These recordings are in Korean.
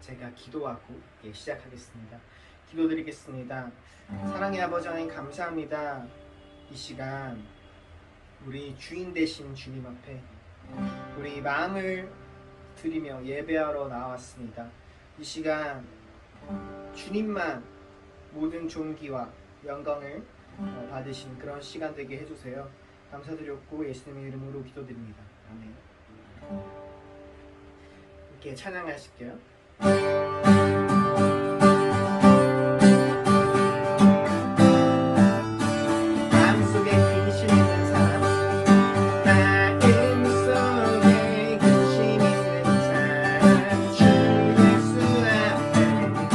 제가 기도하고 시작하겠습니다. 기도드리겠습니다. 사랑의 아버지 하나님 감사합니다. 이 시간 우리 주인 되신 주님 앞에 우리 마음을 드리며 예배하러 나왔습니다. 이 시간 주님만 모든 존귀와 영광을 받으신 그런 시간 되게 해주세요. 감사드렸고 예수님의 이름으로 기도드립니다. 아멘. 이렇게 찬양하실게요. 마음속에 근심 있는 사람, 마음속에 근심 있는 사람, 주 예수 앞에 다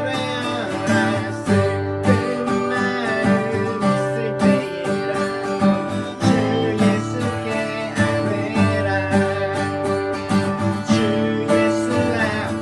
되어라. 슬픈 마음 있을 때에라도 주 예수께 아뢰라. 주 예수 앞에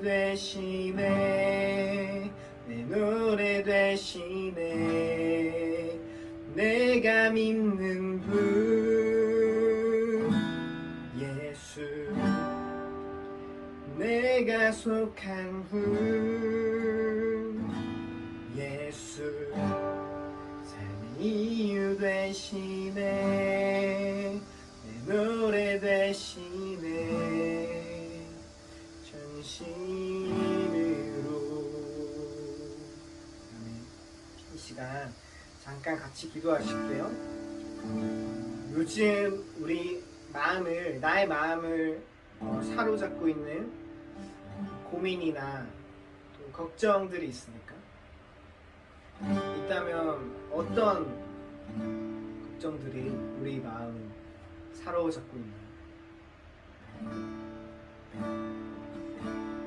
되시네 내 노래 되시네 내가 믿는 분 예수 내가 속한 분 예수 삶의 이유 되시네 내 노래 되시네 전심으로 이 시간 잠깐 같이 기도하실게요. 요즘 우리 마음을 나의 마음을 사로잡고 있는 고민이나 또 걱정들이 있습니까? 있다면 어떤 걱정들이 우리 마음을 사로잡고 있나요?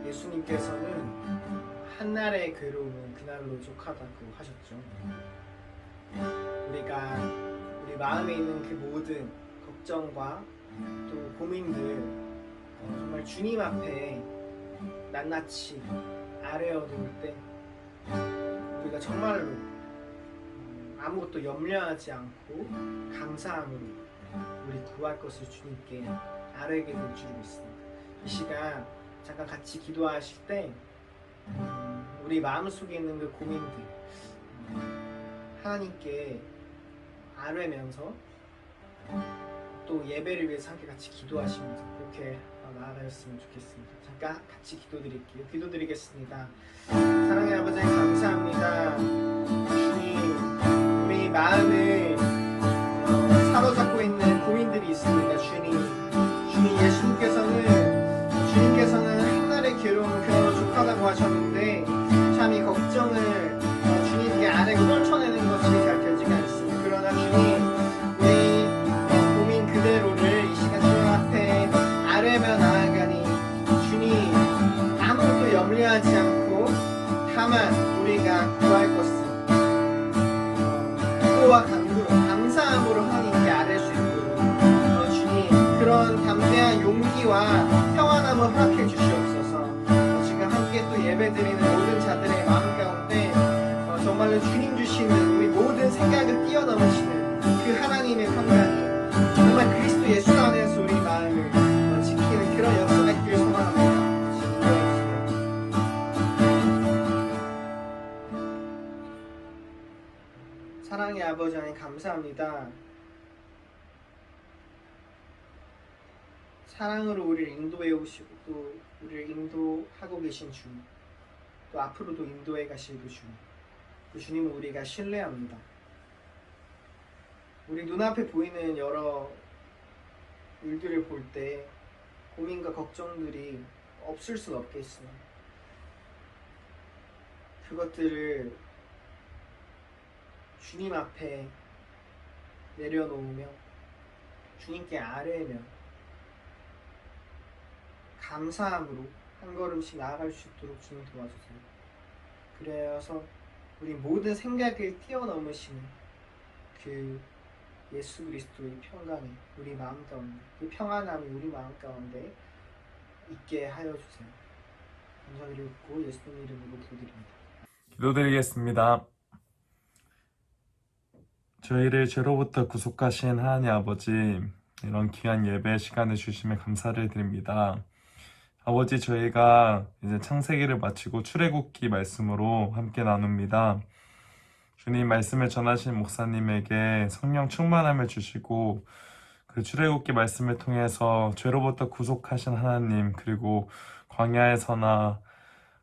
예수님께서는 한날의 괴로움은 그날로 족하다고 하셨죠. 우리가 우리 마음에 있는 그 모든 걱정과 또 고민들 정말 주님 앞에 낱낱이 아뢰어놓을 때 우리가 정말로 아무것도 염려하지 않고 감사함으로 우리 구할 것을 주님께 아뢰게 될 줄 믿습니다. 이 시간 잠깐 같이 기도하실 때 우리 마음속에 있는 그 고민들 하나님께 아뢰면서 또 예배를 위해서 함께 같이 기도하시면서 그렇게 나아가셨으면 좋겠습니다. 잠깐 같이 기도드릴게요. 기도드리겠습니다. 사랑의 아버지 감사합니다. 주님 우리 마음을 사로잡고 있는 고민들이 있습니다. 주님 주님께서는 한날의 괴로움은 그날로 족하다고 하셨는데 참 이 걱정을 주님께 아뢰고 떨쳐내는 것이 잘 되지가 않습니다. 그러나 주님 우리 고민 그대로를 이 시간 주님 앞에 아뢰며 나아가니 주님 아무것도 염려하지 않고 다만 우리가 구할 것은 기도와 간구로 감사함으로 하나님께 아뢰 수 있도록 주님 그런 담대한 용기와 평안함을 허락해 주시옵소서. 지금 함께 또 예배드리는 모든 자들의 마음 가운데 정말로 주님 주시는 우리 모든 생각을 뛰어넘으시는 그 하나님의 평강이 정말 그리스도 예수 안에서 우리 마음을 지키는 그런 역사가 있길 소망합니다. 사랑의 아버지 하나님 감사합니다. 사랑으로 우리를 인도해 오시고 또 우리를 인도하고 계신 주님, 또 앞으로도 인도해 가실 그 주님, 그 주님을 우리가 신뢰합니다. 우리 눈앞에 보이는 여러 일들을 볼 때 고민과 걱정들이 없을 순 없겠으나 그것들을 주님 앞에 내려놓으며 주님께 아뢰며 감사함으로 한 걸음씩 나아갈 수 있도록 주님 도와주세요. 그래서 우리 모든 생각을 뛰어넘으시는 그 예수 그리스도의 평강이 우리 마음 가운데, 그 평안함이 우리 마음 가운데 있게 하여 주세요. 감사드리고 예수님 이름으로 기도드립니다. 기도드리겠습니다. 저희를 죄로부터 구속하신 하나님 아버지, 이런 귀한 예배 시간을 주심에 감사를 드립니다. 아버지, 저희가 이제 창세기를 마치고 출애굽기 말씀으로 함께 나눕니다. 주님 말씀을 전하신 목사님에게 성령 충만함을 주시고 그 출애굽기 말씀을 통해서 죄로부터 구속하신 하나님, 그리고 광야에서나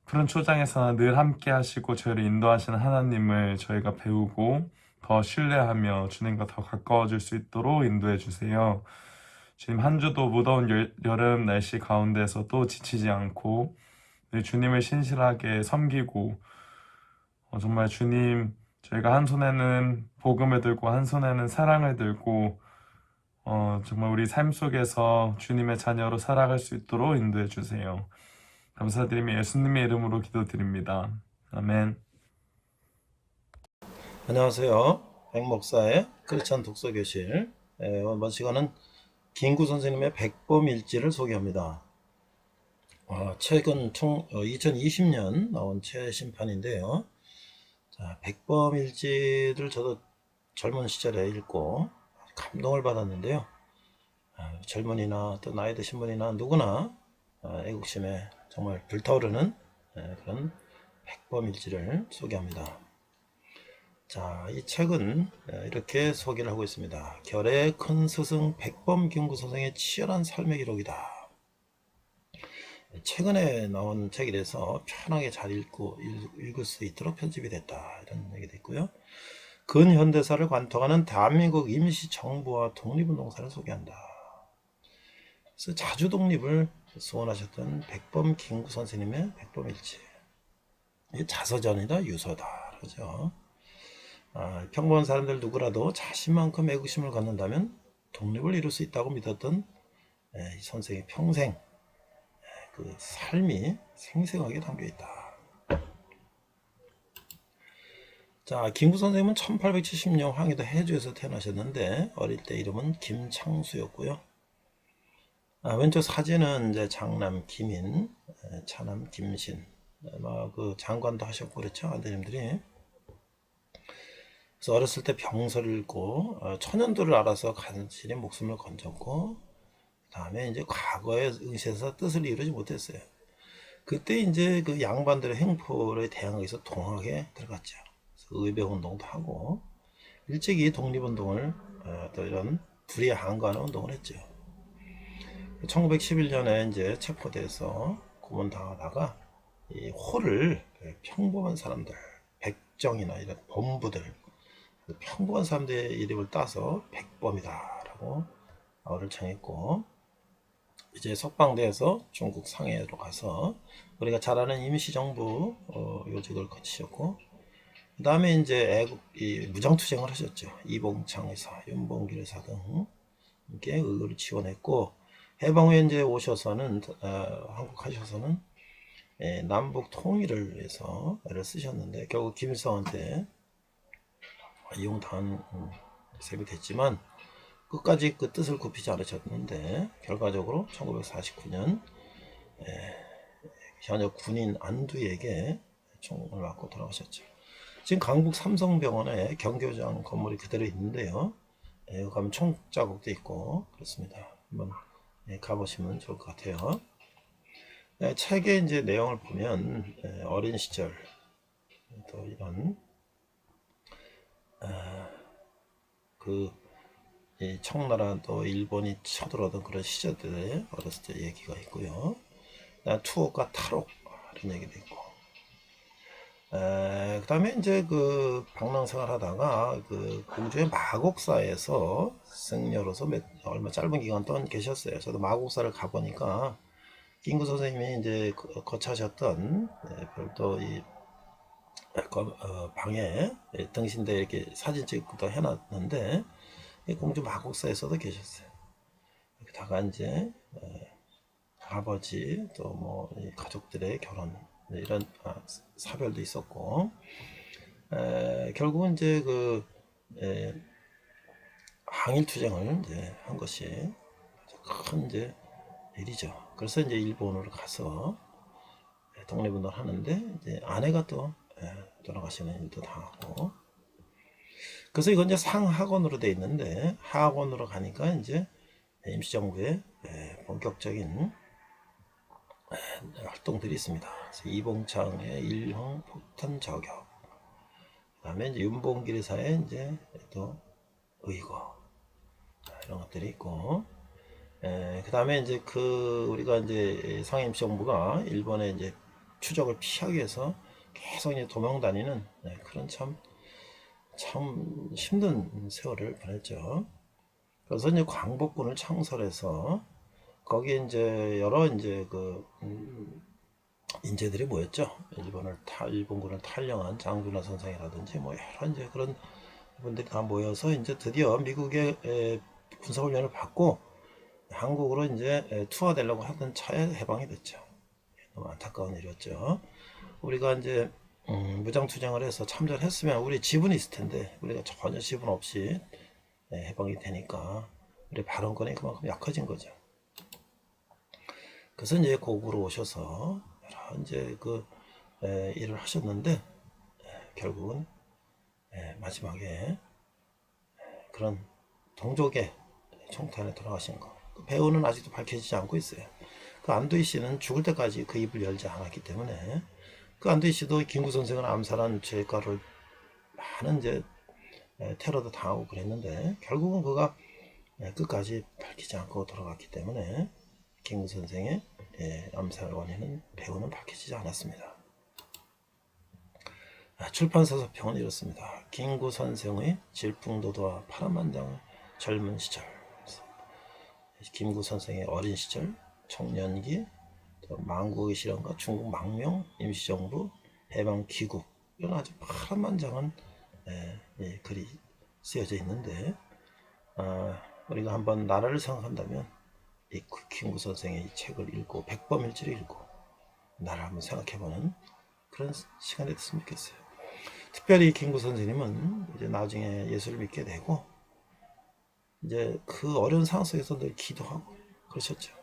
푸른 초장에서나 늘 함께 하시고 저희를 인도하시는 하나님을 저희가 배우고 더 신뢰하며 주님과 더 가까워질 수 있도록 인도해 주세요. 주님, 한 주도 무더운 여름 날씨 가운데서도 지치지 않고 늘 주님을 신실하게 섬기고 정말 주님, 저희가 한 손에는 복음을 들고 한 손에는 사랑을 들고 정말 우리 삶 속에서 주님의 자녀로 살아갈 수 있도록 인도해 주세요. 감사드리며 예수님의 이름으로 기도드립니다. 아멘. 안녕하세요. 백목사의 크리스천 독서교실. 이번 시간은 김구 선생님의 백범일지를 소개합니다. 최근 2020년 나온 최신판인데요. 자, 백범일지를 저도 젊은 시절에 읽고 감동을 받았는데요. 젊은이나 또 나이 드신 분이나 누구나 애국심에 정말 불타오르는 그런 백범일지를 소개합니다. 자, 이 책은 이렇게 소개를 하고 있습니다. 결의 큰 스승 백범김구 선생의 치열한 삶의 기록이다. 최근에 나온 책이라서 편하게 잘 읽을 수 있도록 편집이 됐다. 이런 얘기도 있고요. 근현대사를 관통하는 대한민국 임시정부와 독립운동사를 소개한다. 그래서 자주 독립을 소원하셨던 백범김구 선생님의 백범일지. 이게 자서전이다, 유서다. 그러죠. 평범한 사람들 누구라도 자신만큼 애국심을 갖는다면 독립을 이룰 수 있다고 믿었던 이 선생의 평생 그 삶이 생생하게 담겨 있다. 자, 김구 선생님은 1870년 황해도 해주에서 태어나셨는데 어릴 때 이름은 김창수였고요. 왼쪽 사진은 이제 장남 김인, 차남 김신, 아마 그 장관도 하셨고 그렇죠, 아드님들이. 그래서 어렸을 때 병서를 읽고 천연도를 알아서 간신히 목숨을 건졌고, 그 다음에 이제 과거에 응시해서 뜻을 이루지 못했어요. 그때 이제 그 양반들의 횡포에 대항하기 위해서 동학에 들어갔죠. 의배 운동도 하고 일찍이 독립운동을 또 이런 불의에 항거하는 운동을 했죠. 1911년에 이제 체포돼서 고문당하다가 이 호를 평범한 사람들, 백정이나 이런 범부들, 평범한 사람들의 이름을 따서 백범이다라고 어를 정했고, 이제 석방돼서 중국 상해로 가서 우리가 잘 아는 임시정부 요직을 거치셨고, 그 다음에 이제 무장투쟁을 하셨죠. 이봉창 의사, 윤봉길 의사 등께 의거를 지원했고, 해방 후에 이제 오셔서는 한국 하셔서는 남북 통일을 위해서 애를 쓰셨는데 결국 김일성한테 이용당한 셈이 됐지만 끝까지 그 뜻을 굽히지 않으셨는데 결과적으로 1949년 현역 군인 안두에게 총을 맞고 돌아가셨죠. 지금 강북 삼성병원에 경교장 건물이 그대로 있는데요. 여기 가면 총 자국도 있고 그렇습니다. 한번 가보시면 좋을 것 같아요. 책의 이제 내용을 보면 어린 시절 또 이런 이 청나라 또 일본이 쳐들어오던 그런 시절들의 어렸을 때 얘기가 있고요. 투옥과 탈옥 이런 얘기도 있고. 그 다음에 이제 그 방랑생활 하다가 그 공주의 마곡사에서 승려로서 얼마 짧은 기간 동안 계셨어요. 저도 마곡사를 가보니까 김구 선생님이 이제 거처하셨던 별도 이 방에 등신대 이렇게 사진 찍고도 해놨는데 공주 마곡사에서도 계셨어요. 여기다가 이제 아버지 또 뭐 가족들의 결혼 이런 사별도 있었고, 결국은 이제 그 항일투쟁을 이제 한 것이 큰 이제 일이죠. 그래서 이제 일본으로 가서 독립운동을 하는데 이제 아내가 또 돌아가시는 일도 당하고, 그래서 이건 이제 상학원으로 돼 있는데 하학원으로 가니까 이제 임시정부의 본격적인 활동들이 있습니다. 그래서 이봉창의 일형 폭탄 저격, 그다음에 이제 윤봉길 의사의 이제 또 의거 이런 것들이 있고, 그다음에 이제 우리가 이제 상임정부가 일본의 이제 추적을 피하기 위해서 계속 이제 도망 다니는 그런 참 힘든 세월을 보냈죠. 그래서 이제 광복군을 창설해서 거기에 이제 여러 이제 인재들이 모였죠. 일본군을 탈영한 장준하 선생이라든지 뭐 여러 이제 그런 분들이 다 모여서 이제 드디어 미국의 군사훈련을 받고 한국으로 이제 투하되려고 하던 차에 해방이 됐죠. 너무 안타까운 일이었죠. 우리가 이제 무장투쟁을 해서 참전했으면 우리 지분이 있을 텐데 우리가 전혀 지분 없이 해방이 되니까 우리 발언권이 그만큼 약해진 거죠. 그래서 이제 고국으로 오셔서 여러 이제 일을 하셨는데 결국은 마지막에 그런 동족의 총탄에 돌아가신 거. 그 배우는 아직도 밝혀지지 않고 있어요. 그 안도희 씨는 죽을 때까지 그 입을 열지 않았기 때문에 그 안도희 씨도 김구 선생을 암살한 죄가를 많은 이제 테러도 당하고 그랬는데 결국은 그가 끝까지 밝히지 않고 돌아갔기 때문에 김구 선생의 암살 원인은 배우는 밝혀지지 않았습니다. 출판사 서평은 이렇습니다. 김구 선생의 질풍노도와 파란만장의 젊은 시절, 김구 선생의 어린 시절, 청년기, 또 망국의 실현과 중국 망명, 임시정부, 해방기국, 이런 아주 파란만장한 글이 쓰여져 있는데 우리가 한번 나라를 생각한다면 이 김구 선생의 이 책을 읽고 백범일지를 읽고 나라를 한번 생각해보는 그런 시간이 됐으면 좋겠어요. 특별히 김구 선생님은 이제 나중에 예수를 믿게 되고 이제 그 어려운 상황 속에서 늘 기도하고 그러셨죠.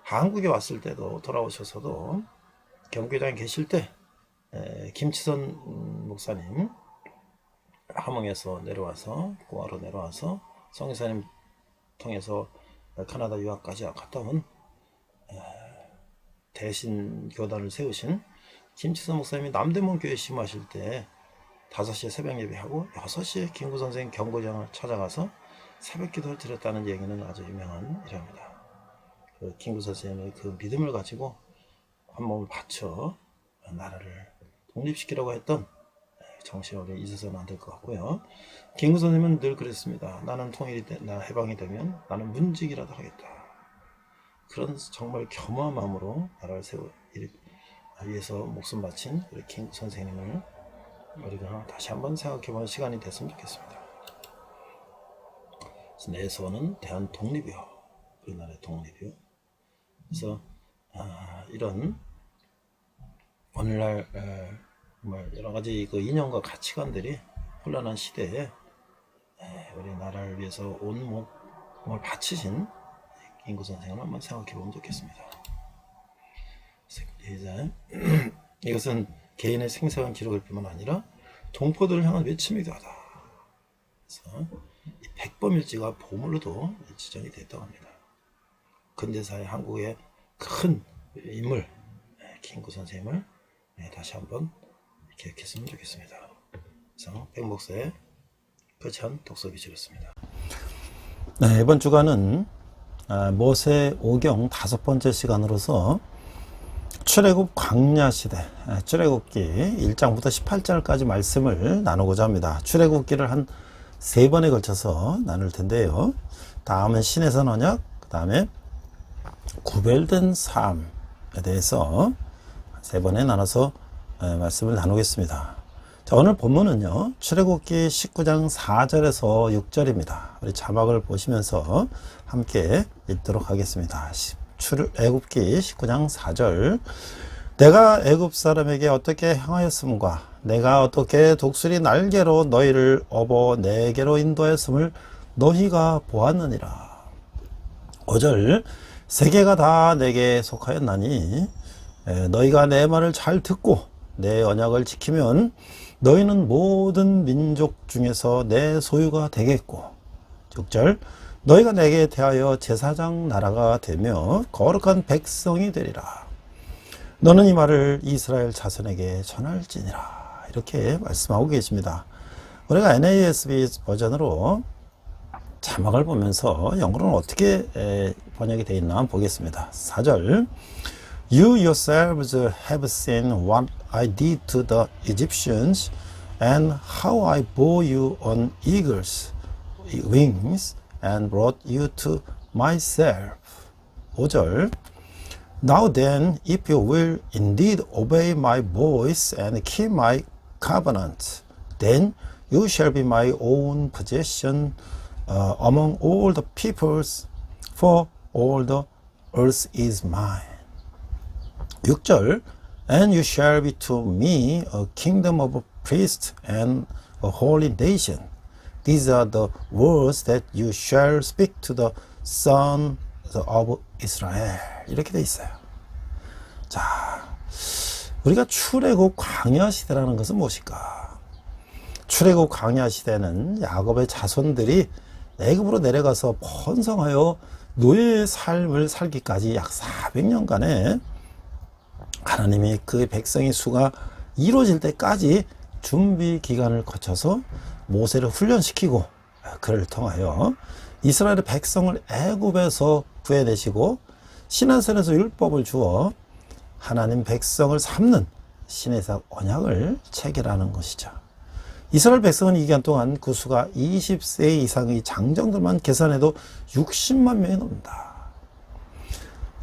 한국에 왔을 때도 돌아오셔서도 경기장에 계실 때 김치선 목사님 함흥에서 내려와서 고아로 내려와서 성교사님 통해서 캐나다 유학까지 갔다 온 대신 교단을 세우신 김치선 목사님이 남대문 교회 심하실 때 5시에 새벽 예배하고 6시에 김구 선생 경고장을 찾아가서 새벽 기도를 드렸다는 얘기는 아주 유명한 일입니다. 그 김구 선생님의 그 믿음을 가지고 한 몸을 바쳐 나라를 독립시키려고 했던 정신을 우리 잊어서는 안 될 것 같고요. 김구 선생님은 늘 그랬습니다. 나는 나 해방이 되면 나는 문직이라도 하겠다. 그런 정말 겸허한 마음으로 나라를 위해서 목숨 바친 우리 김구 선생님을 우리가 다시 한번 생각해보는 시간이 됐으면 좋겠습니다. 그래서 내 소원은 대한 독립이요. 우리나라의 독립이요. 그래서 이런 오늘날 여러 가지 그 이념과 가치관들이 혼란한 시대에 우리 나라를 위해서 온 몸을 바치신 김구 선생을 한번 생각해 보면 좋겠습니다. 이것은 개인의 생생한 기록일 뿐만 아니라 동포들을 향한 외침이기도 하다. 그래서 이 백범일지가 보물로도 지정이 됐다고 합니다. 근대사의 한국의 큰 인물 김구 선생님을 다시 한번 기억했으면 좋겠습니다. 그래서 백목사의 거창한 독서 기술이었습니다. 네, 이번 주간은 모세 오경 5번째 시간으로서 출애굽 광야시대 출애굽기 1장부터 18장까지 말씀을 나누고자 합니다. 출애굽기를 한 3번에 걸쳐서 나눌 텐데요. 다음은 신해산 언약, 그 다음에 구별된 삶에 대해서 3번에 나눠서 말씀을 나누겠습니다. 자, 오늘 본문은요, 출애굽기 19장 4절에서 6절입니다. 우리 자막을 보시면서 함께 읽도록 하겠습니다. 출애굽기 19장 4절. 내가 애굽 사람에게 어떻게 행하였음과 내가 어떻게 독수리 날개로 너희를 업어 내게로 인도하였음을 너희가 보았느니라. 5절. 세계가 다 내게 속하였나니 너희가 내 말을 잘 듣고 내 언약을 지키면 너희는 모든 민족 중에서 내 소유가 되겠고. 6절. 너희가 내게 대하여 제사장 나라가 되며 거룩한 백성이 되리라. 너는 이 말을 이스라엘 자손에게 전할지니라. 이렇게 말씀하고 계십니다. 우리가 NASB 버전으로 자막을 보면서 영어로는 어떻게 번역이 되어 있나 보겠습니다. 4절. You yourselves have seen what I did to the Egyptians and how I bore you on eagle's wings and brought you to myself. 5절. Now then, if you will indeed obey my voice and keep my covenant, then you shall be my own possession among all the peoples, for all the earth is mine. 6절. And you shall be to me a kingdom of priests and a holy nation. These are the words that you shall speak to the sons of Israel. 이렇게 돼 있어요. 자, 우리가 출애굽 광야 시대라는 것은 무엇일까? 출애굽 광야 시대는 야곱의 자손들이 애굽으로 내려가서 번성하여 노예의 삶을 살기까지 약 400년간의 하나님이 그 백성의 수가 이루어질 때까지 준비 기간을 거쳐서 모세를 훈련시키고 그를 통하여 이스라엘의 백성을 애굽에서 구해내시고 시내산에서 율법을 주어 하나님 백성을 삼는 시내산 언약을 체결하는 것이죠. 이스라엘 백성은 이 기간 동안 그 수가 20세 이상의 장정들만 계산해도 60만 명이 넘는다.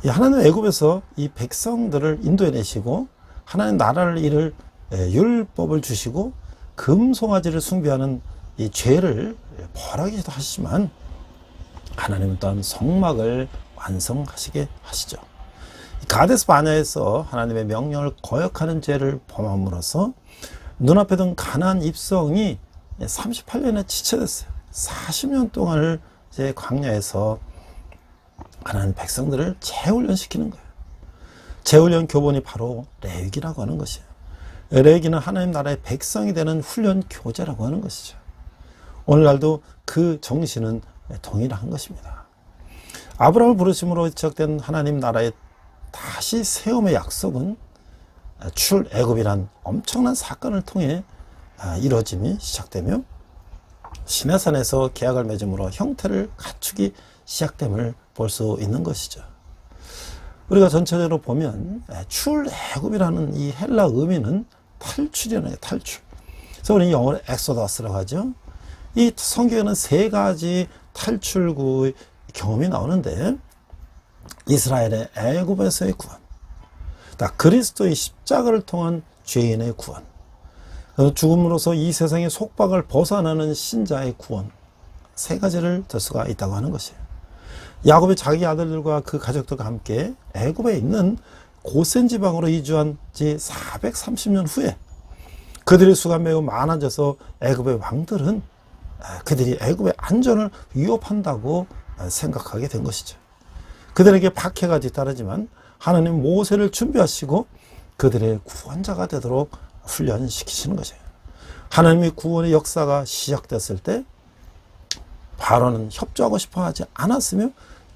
하나님 애굽에서 이 백성들을 인도해내시고 하나님 나라를 이룰 율법을 주시고 금송아지를 숭배하는 이 죄를 벌하기도 하시지만 하나님은 또한 성막을 완성하시게 하시죠. 가데스 바냐에서 하나님의 명령을 거역하는 죄를 범함으로써 눈앞에 둔 가나안 입성이 38년에 지체됐어요. 40년 동안을 이제 광야에서 하나님 백성들을 재훈련시키는 거예요. 재훈련 교본이 바로 레위기라고 하는 것이에요. 레위기는 하나님 나라의 백성이 되는 훈련 교재라고 하는 것이죠. 오늘날도 그 정신은 동일한 것입니다. 아브라함을 부르심으로 시작된 하나님 나라의 다시 세움의 약속은 출애굽이란 엄청난 사건을 통해 이루어짐이 시작되며 시내산에서 계약을 맺음으로 형태를 갖추기 시작됨을 볼 수 있는 것이죠. 우리가 전체적으로 보면 출애굽이라는 이 헬라 의미는 탈출이라는 탈출. 그래서 우리는 영어로 엑소더스라고 하죠. 이 성경에는 세 가지 탈출구의 경험이 나오는데 이스라엘의 애굽에서의 구원, 그리스도의 십자가를 통한 죄인의 구원, 죽음으로써 이 세상의 속박을 벗어나는 신자의 구원, 세 가지를 들 수가 있다고 하는 것이에요. 야곱이 자기 아들들과 그 가족들과 함께 애굽에 있는 고센 지방으로 이주한 지 430년 후에 그들의 수가 매우 많아져서 애굽의 왕들은 그들이 애굽의 안전을 위협한다고 생각하게 된 것이죠. 그들에게 박해가 뒤따르지만 하나님 모세를 준비하시고 그들의 구원자가 되도록 훈련시키시는 것이에요. 하나님의 구원의 역사가 시작됐을 때 바로는 협조하고 싶어 하지 않았으며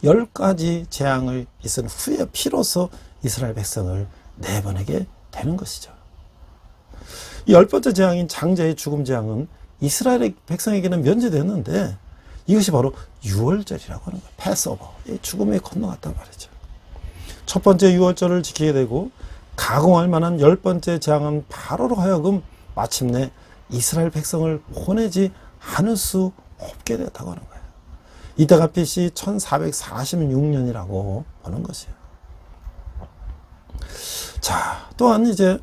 10가지 재앙을 있은 후에 피로써 이스라엘 백성을 내보내게 되는 것이죠. 이 10번째 재앙인 장자의 죽음 재앙은 이스라엘 백성에게는 면제됐는데 이것이 바로 유월절이라고 하는 거예요. 패스오버, 죽음에 건너갔단 말이죠. 첫 번째 유월절을 지키게 되고 가공할 만한 10번째 재앙은 바로로 하여금 마침내 이스라엘 백성을 보내지 않을 수 없게 되었다고 하는 거예요. 이때가 BC 1446년이라고 보는 것이에요. 자, 또한 이제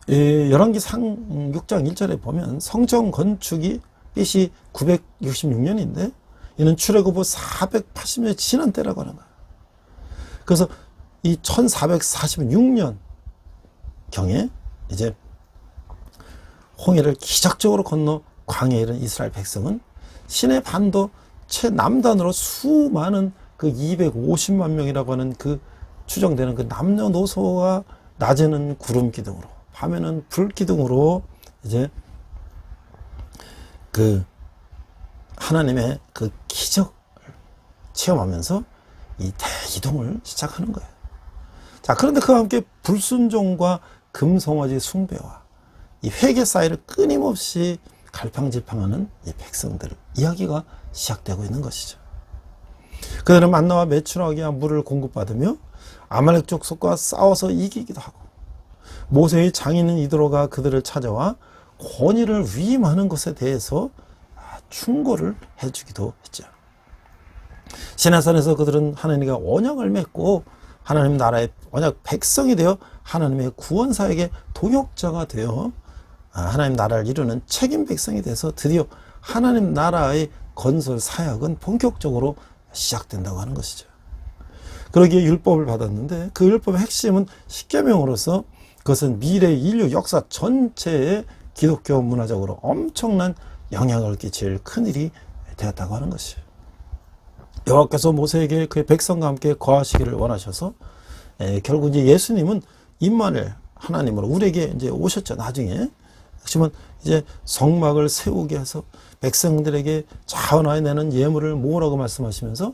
열왕기상 6장 1절에 보면 성전 건축이 BC 966년인데 이는 출애굽 후 480년이 지난 때라고 하는 거예요. 그래서 이 1446년 경에 이제 홍해를 기적적으로 건너 광야에 이른 이스라엘 백성은 시내 반도 최남단으로 수많은 그 250만 명이라고 하는 그 추정되는 그 남녀노소가 낮에는 구름 기둥으로 밤에는 불 기둥으로 이제 그 하나님의 그 기적을 체험하면서 이 대이동을 시작하는 거예요. 자, 그런데 그와 함께 불순종과 금송아지 숭배와 이 회개 사이를 끊임없이 갈팡질팡하는 이 백성들 이야기가 시작되고 있는 것이죠. 그들은 만나와 메추라기와 물을 공급받으며 아말렉 족속과 싸워서 이기기도 하고 모세의 장인인 이드로가 그들을 찾아와 권위를 위임하는 것에 대해서 충고를 해주기도 했죠. 시내산에서 그들은 하나님과 언약을 맺고 하나님 나라의 언약 백성이 되어 하나님의 구원사에게 동역자가 되어 하나님 나라를 이루는 책임 백성이 돼서 드디어 하나님 나라의 건설 사역은 본격적으로 시작된다고 하는 것이죠. 그러기에 율법을 받았는데 그 율법의 핵심은 십계명으로서 그것은 미래 인류 역사 전체에 기독교 문화적으로 엄청난 영향을 끼칠 큰일이 되었다고 하는 것이에요. 여호와께서 모세에게 그의 백성과 함께 거하시기를 원하셔서 결국 이제 예수님은 임마누엘 하나님으로 우리에게 이제 오셨죠. 나중에. 그렇지만 이제 성막을 세우게 해서 백성들에게 자원하여 내는 예물을 모으라고 말씀하시면서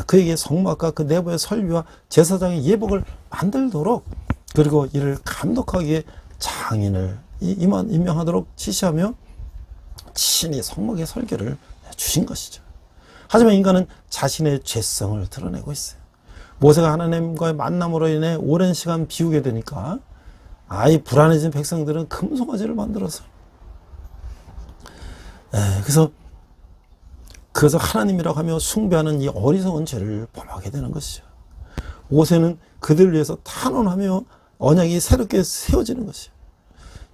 그에게 성막과 그 내부의 설비와 제사장의 예복을 만들도록, 그리고 이를 감독하기에 장인을 임명하도록 지시하며 친히 성막의 설계를 주신 것이죠. 하지만 인간은 자신의 죄성을 드러내고 있어요. 모세가 하나님과의 만남으로 인해 오랜 시간 비우게 되니까 아이 불안해진 백성들은 금송아지를 만들어서 그래서 하나님이라고 하며 숭배하는 이 어리석은 죄를 범하게 되는 것이죠. 모세는 그들을 위해서 탄원하며 언약이 새롭게 세워지는 것이죠.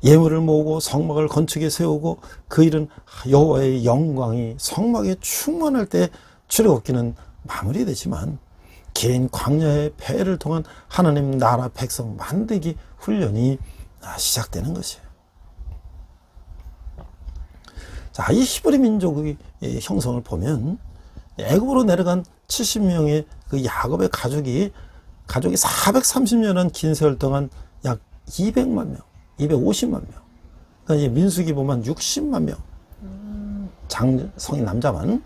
예물을 모으고 성막을 건축에 세우고 그 일은 여호와의 영광이 성막에 충만할 때 출애굽기는 마무리되지만 긴 광야의 배를 통한 하나님 나라 백성 만들기 훈련이 시작되는 것이에요. 자, 이 히브리 민족의 형성을 보면 애굽으로 내려간 70명의 그 야곱의 가족이 430년은 긴 세월 동안 약 200만 명, 250만 명. 그러니까 이제 민수기 보면 60만 명. 성인 남자만.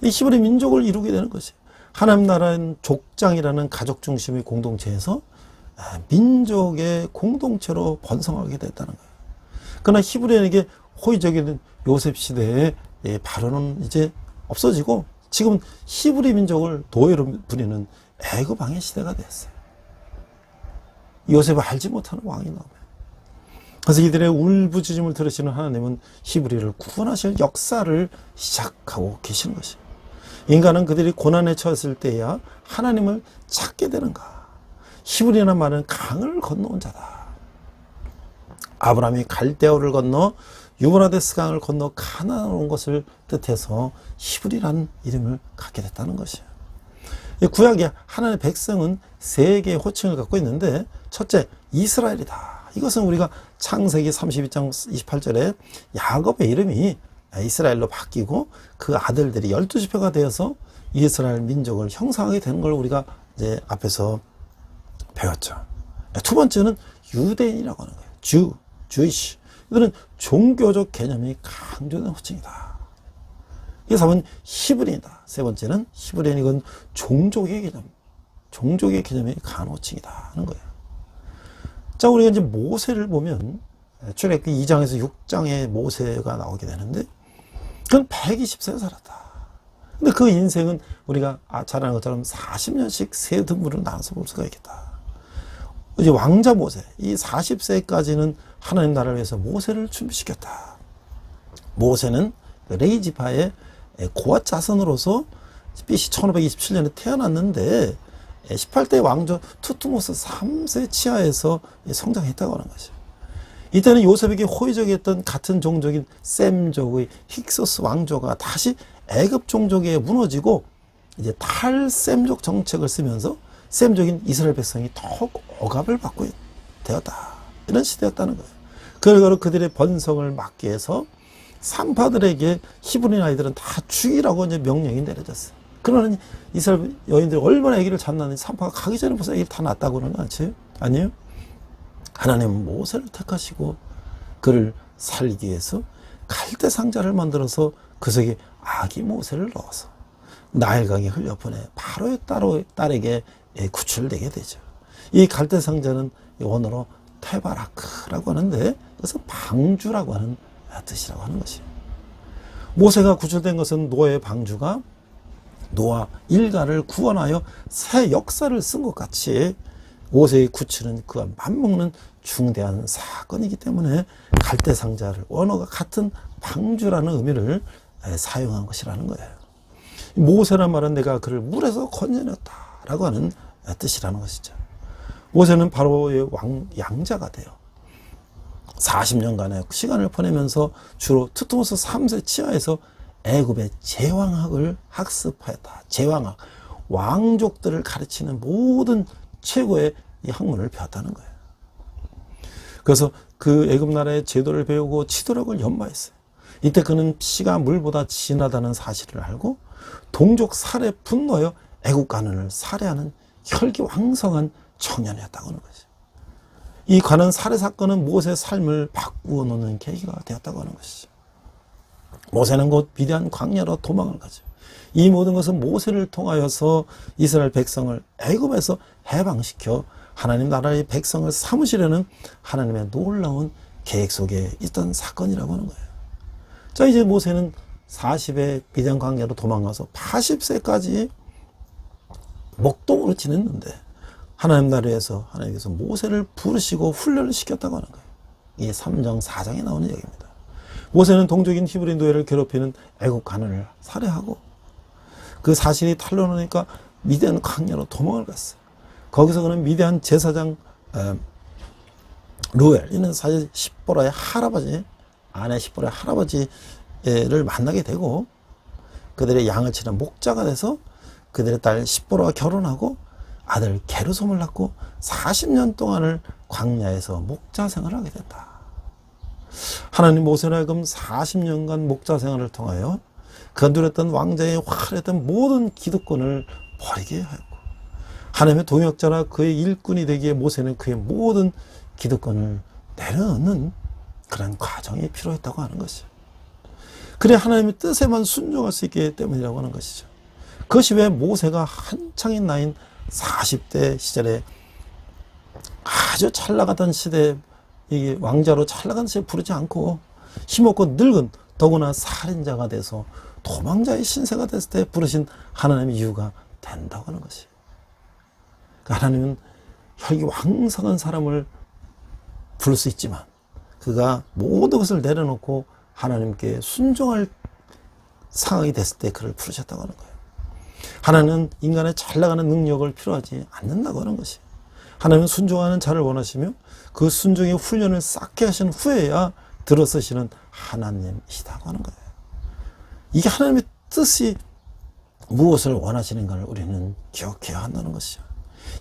이 히브리 민족을 이루게 되는 것이에요. 하나님 나라는 족장이라는 가족 중심의 공동체에서 민족의 공동체로 번성하게 됐다는 거예요. 그러나 히브리인에게 호의적인 요셉 시대의 발언은 이제 없어지고 지금은 히브리 민족을 노예로 부리는 애굽 왕의 시대가 됐어요. 요셉을 알지 못하는 왕이 나오면. 그래서 이들의 울부짖음을 들으시는 하나님은 히브리를 구원하실 역사를 시작하고 계시는 것이에요. 인간은 그들이 고난에 처했을 때야 하나님을 찾게 되는가. 히브리라는 말은 강을 건너온 자다. 아브라함이 갈대아우를 건너 유브라데스 강을 건너 가나안으로 온 것을 뜻해서 히브리라는 이름을 갖게 됐다는 것이에요. 구약의 하나님의 백성은 세 개의 호칭을 갖고 있는데, 첫째, 이스라엘이다. 이것은 우리가 창세기 32장 28절에 야곱의 이름이 이스라엘로 바뀌고 그 아들들이 12지파가 되어서 이스라엘 민족을 형성하게 되는 걸 우리가 이제 앞에서 배웠죠. 두 번째는 유대인이라고 하는 거예요. 주이시. 이들은 종교적 개념이 강조된 호칭이다. 그래서 하면 히브리인이다. 세 번째는 히브리인, 이건 종족의 개념이 강한 호칭이다 하는 거예요. 자, 우리가 이제 모세를 보면 출애굽기 2장에서 6장에 모세가 나오게 되는데 그건 120세 살았다. 근데 그 인생은 우리가 잘 아는 것처럼 40년씩 세 등분으로 나눠서 볼 수가 있겠다. 이제 왕자 모세, 이 40세까지는 하나님 나라를 위해서 모세를 준비시켰다. 모세는 레위 지파의 고앗 자손으로서 BC 1527년에 태어났는데 18대 왕조 투투모스 3세 치하에서 성장했다고 하는 것이죠. 이때는 요셉에게 호의적이었던 같은 종족인 셈족의 힉소스 왕조가 다시 애굽 종족에 무너지고 이제 탈셈족 정책을 쓰면서 셈족인 이스라엘 백성이 더욱 억압을 받고 되었다. 이런 시대였다는 거예요. 그러므로 그들의 번성을 막기 위해서 산파들에게 히브리 아이들은 다 죽이라고 이제 명령이 내려졌어요. 그러니 이스라엘 여인들이 얼마나 아기를 잡나니 산파가 가기 전에 벌써 아기를 다 낳았다고 그러는 거 아니에요? 아니에요? 하나님은 모세를 택하시고 그를 살리기 위해서 갈대 상자를 만들어서 그 속에 아기 모세를 넣어서 나일강에 흘려보내 바로의 딸에게 구출되게 되죠. 이 갈대 상자는 원어로 테바라크라고 하는데 그래서 방주라고 하는 뜻이라고 하는 것이에요. 모세가 구출된 것은 노아의 방주가 노아 일가를 구원하여 새 역사를 쓴 것 같이 모세의 구출은 그와 맞먹는 중대한 사건이기 때문에 갈대 상자를 원어가 같은 방주라는 의미를 사용한 것이라는 거예요. 모세란 말은 내가 그를 물에서 건져냈다라고 하는 뜻이라는 것이죠. 모세는 바로의 양자가 돼요. 40년간의 시간을 보내면서 주로 투트모스 3세 치하에서 애굽의 제왕학을 학습하였다. 제왕학, 왕족들을 가르치는 모든 최고의 이 학문을 배웠다는 거예요. 그래서 그 애굽 나라의 제도를 배우고 지도력을 연마했어요. 이때 그는 피가 물보다 진하다는 사실을 알고 동족 살해 분노하여 애국 가문을 살해하는 혈기왕성한 청년이었다고 하는 것이죠. 이 관원 살해 사건은 모세의 삶을 바꾸어 놓는 계기가 되었다고 하는 것이죠. 모세는 곧 위대한 광야로 도망을 가죠. 이 모든 것은 모세를 통하여서 이스라엘 백성을 애굽에서 해방시켜 하나님 나라의 백성을 삼으시려는 하나님의 놀라운 계획 속에 있던 사건이라고 하는 거예요. 자, 이제 모세는 40에 미디안 광야로 도망가서 80세까지 목동으로 지냈는데 하나님 나라에서 하나님께서 모세를 부르시고 훈련을 시켰다고 하는 거예요. 이게 3장 4장에 나오는 얘기입니다. 모세는 동족인 히브리 노예를 괴롭히는 애국 관원을 살해하고 그 사실이 탄로나니까 미디안 광야로 도망을 갔어요. 거기서 그는 미디안 제사장 루엘, 이는 사실 십보라의 할아버지, 아내 십보라의 할아버지를 만나게 되고 그들의 양을 치는 목자가 돼서 그들의 딸 십보라와 결혼하고 아들 게르솜을 낳고 40년 동안을 광야에서 목자 생활을 하게 된다. 하나님 모세로 하여금 40년간 목자 생활을 통하여 그가 누렸던 왕자의 화려했던 모든 기득권을 버리게 하였고 하나님의 동역자라 그의 일꾼이 되기에 모세는 그의 모든 기득권을 내려놓는 그런 과정이 필요했다고 하는 것이죠. 그래 하나님의 뜻에만 순종할 수 있기 때문이라고 하는 것이죠. 그것이 왜 모세가 한창인 나이인 40대 시절에 아주 찰나가던 시대에 이게 왕자로 찰나간 시대에 부르지 않고 힘없고 늙은 더구나 살인자가 돼서 도망자의 신세가 됐을 때 부르신 하나님의 이유가 된다고 하는 것이. 하나님은 혈기왕성한 사람을 부를 수 있지만 그가 모든 것을 내려놓고 하나님께 순종할 상황이 됐을 때 그를 부르셨다고 하는 거예요. 하나님은 인간의 잘 나가는 능력을 필요하지 않는다고 하는 것이. 하나님은 순종하는 자를 원하시며 그 순종의 훈련을 쌓게 하신 후에야 들어서시는 하나님이시다고 하는 거예요. 이게 하나님의 뜻이 무엇을 원하시는가를 우리는 기억해야 한다는 것이죠.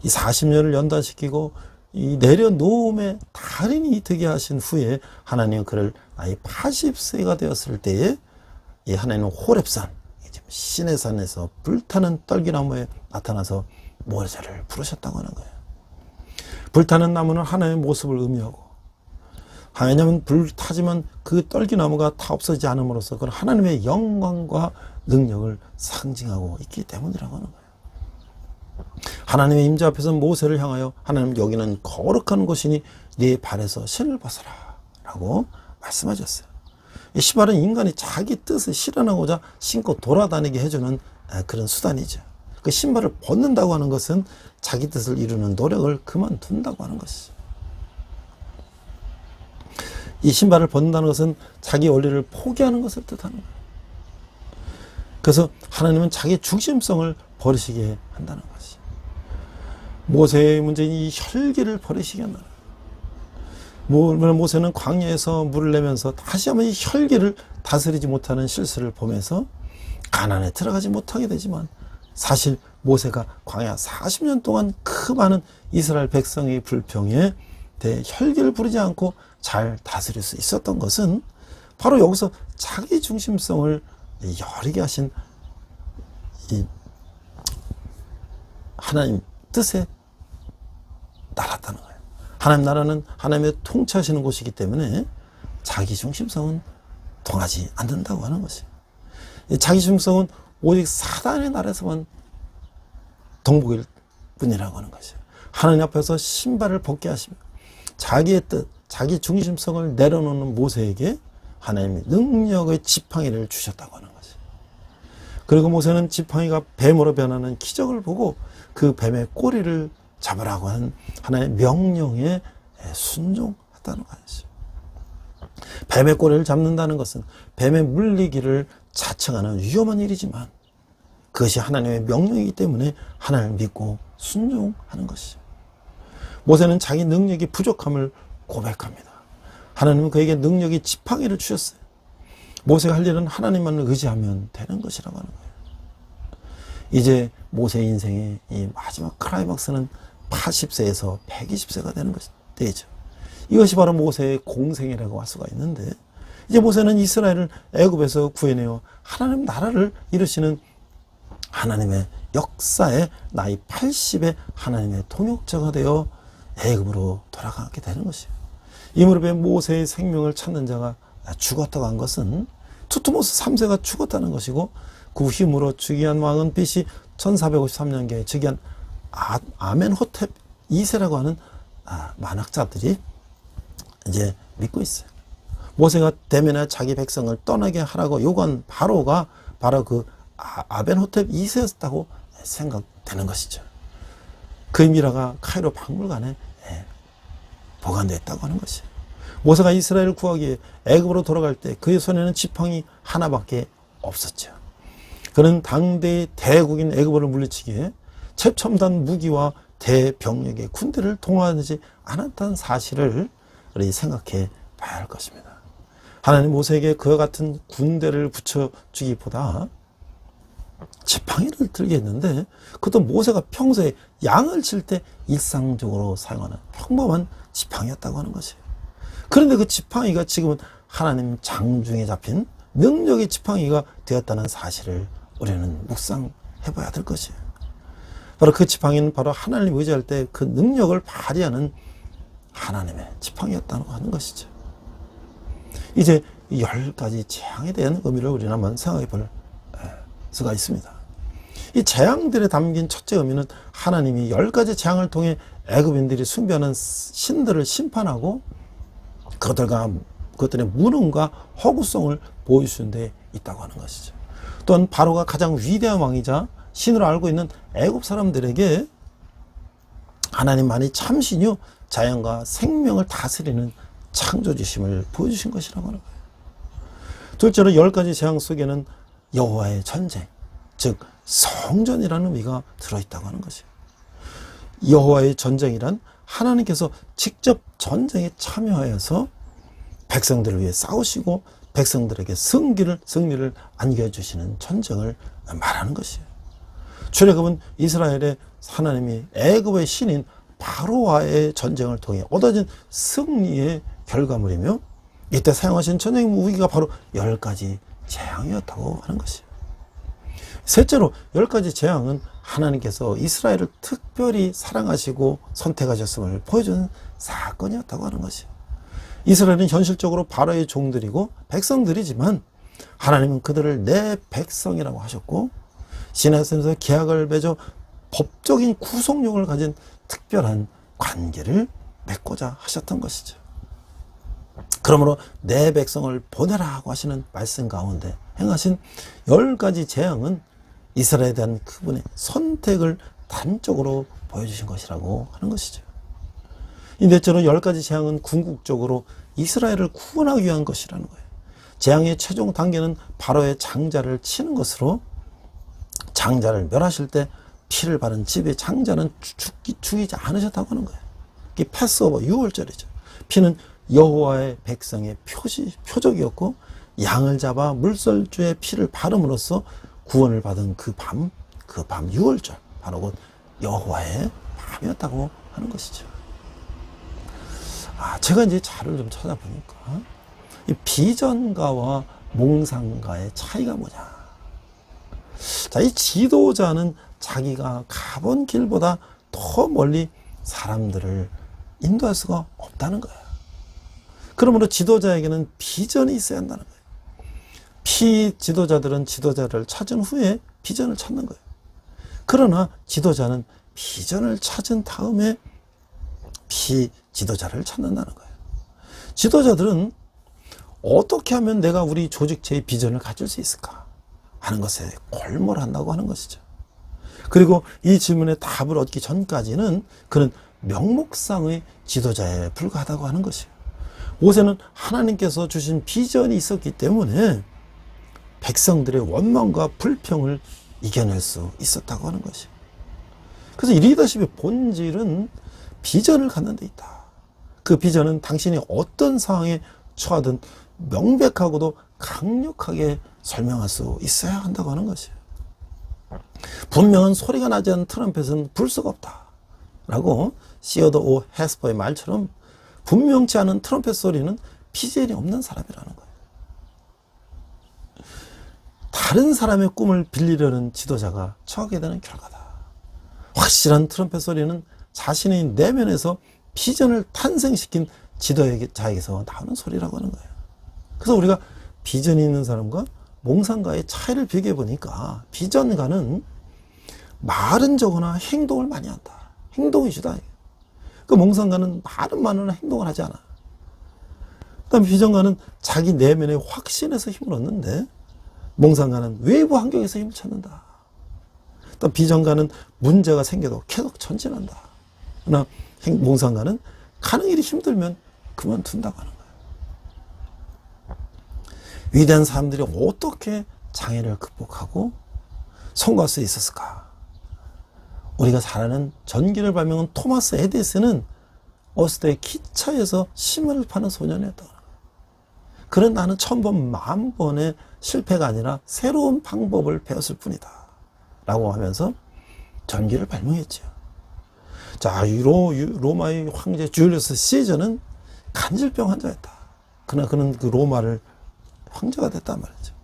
이 40년을 연단시키고 이 내려놓음의 달인이 되게 하신 후에 하나님은 그를 나이 80세가 되었을 때에 이 하나님은 호렙산, 신의 산에서 불타는 떨기나무에 나타나서 모세를 부르셨다고 하는 거예요. 불타는 나무는 하나님의 모습을 의미하고, 왜냐하면 불타지만 그 떨기나무가 다 없어지지 않음으로써 그건 하나님의 영광과 능력을 상징하고 있기 때문이라고 하는 거예요. 하나님의 임재 앞에서 모세를 향하여 하나님 여기는 거룩한 곳이니 네 발에서 신을 벗어라 라고 말씀하셨어요. 이 신발은 인간이 자기 뜻을 실현하고자 신고 돌아다니게 해주는 그런 수단이죠. 그 신발을 벗는다고 하는 것은 자기 뜻을 이루는 노력을 그만둔다고 하는 것이죠. 이 신발을 벗는다는 것은 자기 원리를 포기하는 것을 뜻하는 거예요. 그래서 하나님은 자기 중심성을 버리시게 한다는 것이죠. 모세의 문제는 이 혈기를 버리시게 한다는 거예요. 모세는 광야에서 물을 내면서 다시 한번 이 혈기를 다스리지 못하는 실수를 보면서 가나안에 들어가지 못하게 되지만 사실 모세가 광야 40년 동안 그 많은 이스라엘 백성의 불평에 대해 혈기를 부리지 않고 잘 다스릴 수 있었던 것은 바로 여기서 자기 중심성을 여리게 하신 이 하나님 뜻에 따랐다는 거예요. 하나님 나라는 하나님의 통치하시는 곳이기 때문에 자기 중심성은 통하지 않는다고 하는 것이에요. 자기 중심성은 오직 사단의 나라에서만 동복일 뿐이라고 하는 것이에요. 하나님 앞에서 신발을 벗게 하시며 자기의 뜻, 자기 중심성을 내려놓는 모세에게 하나님이 능력의 지팡이를 주셨다고 하는 것이에요. 그리고 모세는 지팡이가 뱀으로 변하는 기적을 보고 그 뱀의 꼬리를 잡으라고 하는 하나님의 명령에 순종했다는 것이죠. 뱀의 꼬리를 잡는다는 것은 뱀의 물리기를 자청하는 위험한 일이지만 그것이 하나님의 명령이기 때문에 하나님을 믿고 순종하는 것이죠. 모세는 자기 능력이 부족함을 고백합니다. 하나님은 그에게 능력이 지팡이를 주셨어요. 모세가 할 일은 하나님만 의지하면 되는 것이라고 하는 거예요. 이제 모세의 인생의 이 마지막 클라이막스는 80세에서 120세가 되는 것이 되죠. 이것이 바로 모세의 공생이라고 할 수가 있는데 이제 모세는 이스라엘을 애굽에서 구해내어 하나님 나라를 이루시는 하나님의 역사에 나이 80에 하나님의 통역자가 되어 애굽으로 돌아가게 되는 것이에요. 이 무렵에 모세의 생명을 찾는 자가 죽었다고 한 것은 투트모스 3세가 죽었다는 것이고, 그 힘으로 즉위한 왕은 BC 1453년경에 즉위한 아멘호텝 2세라고 하는 만학자들이 이제 믿고 있어요. 모세가 대면에 자기 백성을 떠나게 하라고 요구한 바로가 바로 그 아멘호텝 2세였다고 생각되는 것이죠. 그 미라가 카이로 박물관에 보관되어 있다고 하는 것이에요. 모세가 이스라엘을 구하기 위해 애굽으로 돌아갈 때 그의 손에는 지팡이 하나밖에 없었죠. 그는 당대의 대국인 애굽을 물리치기 위해 최첨단 무기와 대병력의 군대를 동원하지 않았다는 사실을 우리 생각해 봐야 할 것입니다. 하나님 모세에게 그와 같은 군대를 붙여주기보다 지팡이를 들게 했는데, 그것도 모세가 평소에 양을 칠 때 일상적으로 사용하는 평범한 지팡이였다고 하는 것이에요. 그런데 그 지팡이가 지금은 하나님 장중에 잡힌 능력의 지팡이가 되었다는 사실을 우리는 묵상해 봐야 될 것이에요. 바로 그 지팡이는 바로 하나님 의지할 때 그 능력을 발휘하는 하나님의 지팡이였다고 하는 것이죠. 이제 10가지 재앙에 대한 의미를 우리는 한번 생각해 볼 수가 있습니다. 이 재앙들에 담긴 첫째 의미는 하나님이 10가지 재앙을 통해 애굽인들이 숭배하는 신들을 심판하고 그것들의 무능과 허구성을 보여주는 데 있다고 하는 것이죠. 또한 바로가 가장 위대한 왕이자 신으로 알고 있는 애굽 사람들에게 하나님만이 참신이요 자연과 생명을 다스리는 창조주심을 보여주신 것이라고 하는 거예요. 둘째로 10가지 재앙 속에는 여호와의 전쟁, 즉 성전이라는 의미가 들어있다고 하는 것이에요. 여호와의 전쟁이란 하나님께서 직접 전쟁에 참여하여서 백성들을 위해 싸우시고 백성들에게 승리를 안겨주시는 전쟁을 말하는 것이에요. 출애굽은 이스라엘의 하나님이 애굽의 신인 바로와의 전쟁을 통해 얻어진 승리의 결과물이며, 이때 사용하신 전쟁 무기가 바로 10가지 재앙이었다고 하는 것이에요. 셋째로 10가지 재앙은 하나님께서 이스라엘을 특별히 사랑하시고 선택하셨음을 보여주는 사건이었다고 하는 것이에요. 이스라엘은 현실적으로 바로의 종들이고 백성들이지만 하나님은 그들을 내 백성이라고 하셨고, 시내에서 계약을 맺어 법적인 구속력을 가진 특별한 관계를 맺고자 하셨던 것이죠. 그러므로 내 백성을 보내라고 하시는 말씀 가운데 행하신 10가지 재앙은 이스라엘에 대한 그분의 선택을 단적으로 보여주신 것이라고 하는 것이죠. 이 넷째로 10가지 재앙은 궁극적으로 이스라엘을 구원하기 위한 것이라는 거예요. 재앙의 최종 단계는 바로의 장자를 치는 것으로, 장자를 멸하실 때 피를 바른 집의 장자는 죽이지 않으셨다고 하는 거예요. 이게 패스오버 유월절이죠. 피는 여호와의 백성의 표적이었고, 양을 잡아 물설주에 피를 바름으로써 구원을 받은 그 밤 유월절, 바로 곧 여호와의 밤이었다고 하는 것이죠. 제가 이제 자료를 좀 찾아보니까 이 비전가와 몽상가의 차이가 뭐냐. 자, 이 지도자는 자기가 가본 길보다 더 멀리 사람들을 인도할 수가 없다는 거예요. 그러므로 지도자에게는 비전이 있어야 한다는 거예요. 피지도자들은 지도자를 찾은 후에 비전을 찾는 거예요. 그러나 지도자는 비전을 찾은 다음에 피지도자를 찾는다는 거예요. 지도자들은 어떻게 하면 내가 우리 조직체의 비전을 가질 수 있을까 하는 것에 골몰한다고 하는 것이죠. 그리고 이 질문에 답을 얻기 전까지는 그는 명목상의 지도자에 불과하다고 하는 것이에요. 모세는 하나님께서 주신 비전이 있었기 때문에 백성들의 원망과 불평을 이겨낼 수 있었다고 하는 것이에요. 그래서 이 리더십의 본질은 비전을 갖는 데 있다. 그 비전은 당신이 어떤 상황에 처하든 명백하고도 강력하게 설명할 수 있어야 한다고 하는 것이에요. 분명한 소리가 나지 않는 트럼펫은 불 수가 없다 라고 시어더 오 헤스퍼의 말처럼 분명치 않은 트럼펫 소리는 비전이 없는 사람이라는 거예요. 다른 사람의 꿈을 빌리려는 지도자가 처하게 되는 결과다. 확실한 트럼펫 소리는 자신의 내면에서 비전을 탄생시킨 지도자에게서 나오는 소리라고 하는 거예요. 그래서 우리가 비전이 있는 사람과 몽상가의 차이를 비교해 보니까 비전가는 말은 적으나 행동을 많이 한다. 행동이 주다. 그 몽상가는 말은 많으나 행동을 하지 않아. 그다음 비전가는 자기 내면의 확신에서 힘을 얻는데 몽상가는 외부 환경에서 힘을 찾는다. 또 비전가는 문제가 생겨도 계속 전진한다. 그러나 몽상가는 가는 일이 힘들면 그만둔다고 하는 거예요. 위대한 사람들이 어떻게 장애를 극복하고 성공할 수 있었을까? 우리가 잘 아는 전기를 발명한 토마스 에디슨은 어렸을 때 기차에서 심을 파는 소년이었다. 그런 나는 1000번, 10,000번의 실패가 아니라 새로운 방법을 배웠을 뿐이다. 라고 하면서 전기를 발명했죠. 자, 로마의 황제 줄리우스 시저는 간질병 환자였다. 그러나 그는 그 로마를 황제가 됐단 말이죠.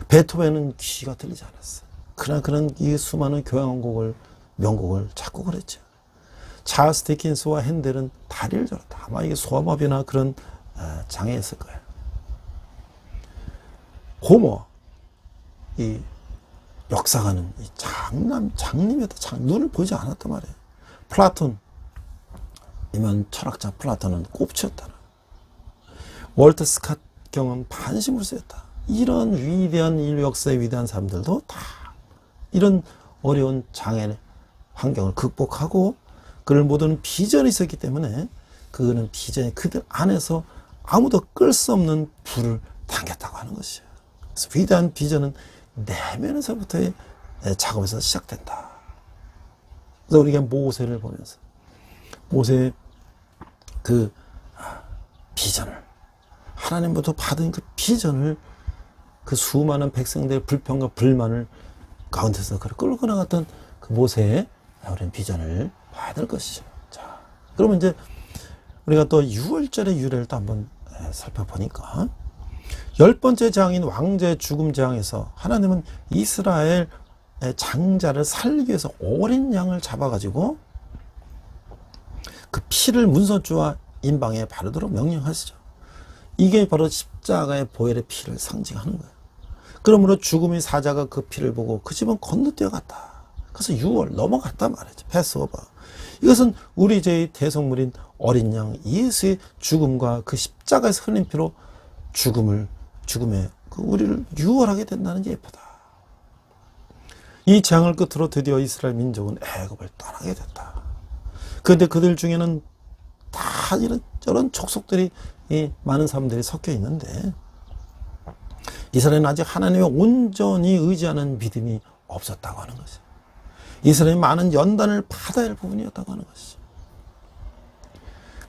베토벤은 귀가 들리지 않았어. 그러나 그는 이 수많은 교향곡을, 명곡을 작곡을 했죠. 찰스 디킨스와 핸델은 다리를 저렸다. 아마 이게 소아마비나 그런 장애였을 거예요. 호머, 이 역사가는 이 장님이었다. 눈을 보지 않았단 말이에요. 플라톤, 이면 철학자 플라톤은 꼽치였다. 월터 스캇 경은 반심을 쓰였다. 이런 위대한 인류 역사의 위대한 사람들도 다 이런 어려운 장애 환경을 극복하고 그를 모든 비전이 있었기 때문에 그는 비전이 그들 안에서 아무도 끌 수 없는 불을 당겼다고 하는 것이에요. 그래서 위대한 비전은 내면에서부터의 작업에서 시작된다. 그래서 우리가 모세를 보면서 모세의 그 비전을 하나님부터 받은 그 비전을 그 수많은 백성들의 불평과 불만을 가운데서 그를 끌고 나갔던 그 모세의 우리는 비전을 봐야 될 것이죠. 자, 그러면 이제 우리가 또 6월절의 유래를 또 한번 살펴보니까 10번째 재앙인 왕자의 죽음 재앙에서 하나님은 이스라엘의 장자를 살리기 위해서 어린 양을 잡아가지고 그 피를 문선주와 인방에 바르도록 명령하시죠. 이게 바로 십자가의 보혈의 피를 상징하는 거예요. 그러므로 죽음의 사자가 그 피를 보고 그 집은 건너뛰어 갔다. 그래서 6월 넘어갔단 말이죠. 패스오버. 이것은 우리 죄의 대성물인 어린 양 예수의 죽음과 그 십자가에서 흘린 피로 죽음에 우리를 유월하게 된다는 게 예쁘다. 이 재앙을 끝으로 드디어 이스라엘 민족은 애굽을 떠나게 됐다. 그런데 그들 중에는 다 저런 족속들이 많은 사람들이 섞여 있는데 이스라엘은 아직 하나님의 온전히 의지하는 믿음이 없었다고 하는 것이죠. 이스라엘이 많은 연단을 받아야 할 부분이었다고 하는 것이죠.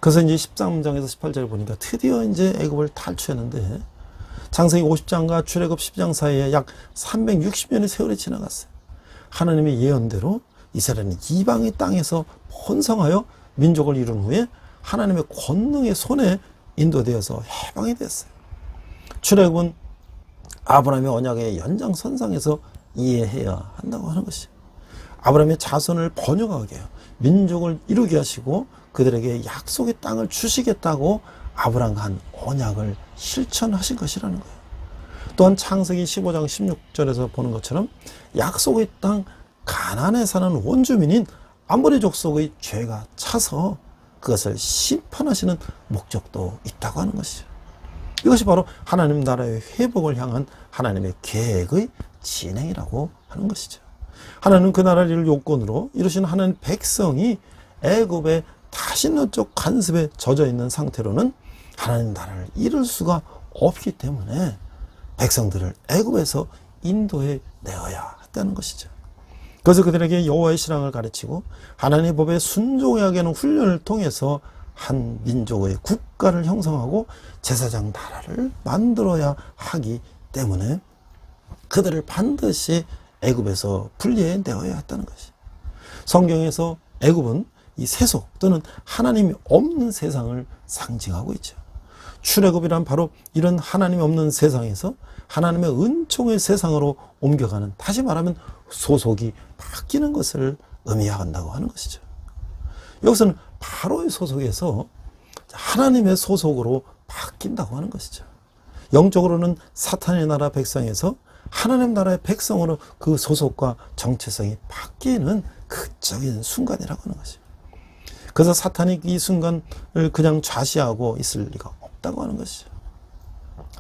그래서 이제 13장에서 18절을 보니까 드디어 이제 애굽을 탈출했는데 창세기 50장과 출애굽 10장 사이에 약 360년의 세월이 지나갔어요. 하나님의 예언대로 이스라엘은 이방의 땅에서 번성하여 민족을 이룬 후에 하나님의 권능의 손에 인도되어서 해방이 됐어요. 출애굽은 아브라함의 언약의 연장선상에서 이해해야 한다고 하는 것이죠. 아브라함의 자손을 번영하게 해요. 민족을 이루게 하시고 그들에게 약속의 땅을 주시겠다고 아브라함과 한 언약을 실천하신 것이라는 거예요. 또한 창세기 15장 16절에서 보는 것처럼 약속의 땅 가나안에 사는 원주민인 아모리 족속의 죄가 차서 그것을 심판하시는 목적도 있다고 하는 것이죠. 이것이 바로 하나님 나라의 회복을 향한 하나님의 계획의 진행이라고 하는 것이죠. 하나님은 그 나라를 이룰 요건으로 이루신 하나님 백성이 애굽의 다신론적 관습에 젖어 있는 상태로는 하나님 나라를 이룰 수가 없기 때문에 백성들을 애굽에서 인도해 내어야 했다는 것이죠. 그래서 그들에게 여호와의 신앙을 가르치고 하나님의 법에 순종하게 하는 훈련을 통해서 한 민족의 국가를 형성하고 제사장 나라를 만들어야 하기 때문에 그들을 반드시 애굽에서 분리해 내어야 했다는 것이. 성경에서 애굽은 이 세속 또는 하나님이 없는 세상을 상징하고 있죠. 출애굽이란 바로 이런 하나님이 없는 세상에서 하나님의 은총의 세상으로 옮겨가는, 다시 말하면 소속이 바뀌는 것을 의미한다고 하는 것이죠. 여기서는 바로의 소속에서 하나님의 소속으로 바뀐다고 하는 것이죠. 영적으로는 사탄의 나라 백성에서 하나님 나라의 백성으로 그 소속과 정체성이 바뀌는 극적인 순간이라고 하는 것이죠. 그래서 사탄이 이 순간을 그냥 좌시하고 있을 리가 없다고 하는 것이죠.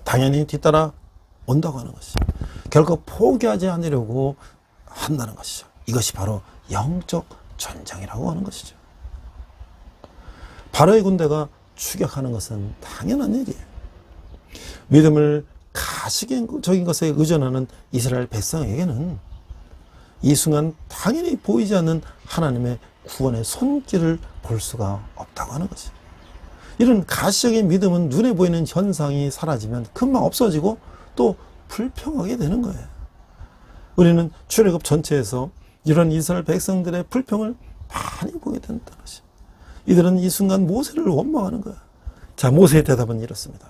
당연히 뒤따라 온다고 하는 것이죠. 결코 포기하지 않으려고 한다는 것이죠. 이것이 바로 영적 전쟁이라고 하는 것이죠. 바로의 군대가 추격하는 것은 당연한 일이에요. 믿음을 가시적인 것에 의존하는 이스라엘 백성에게는 이 순간 당연히 보이지 않는 하나님의 구원의 손길을 볼 수가 없다고 하는 것이죠. 이런 가시적인 믿음은 눈에 보이는 현상이 사라지면 금방 없어지고 또 불평하게 되는 거예요. 우리는 출애굽 전체에서 이런 이스라엘 백성들의 불평을 많이 보게 된다는 것이죠. 이들은 이 순간 모세를 원망하는 거야. 자, 모세의 대답은 이렇습니다.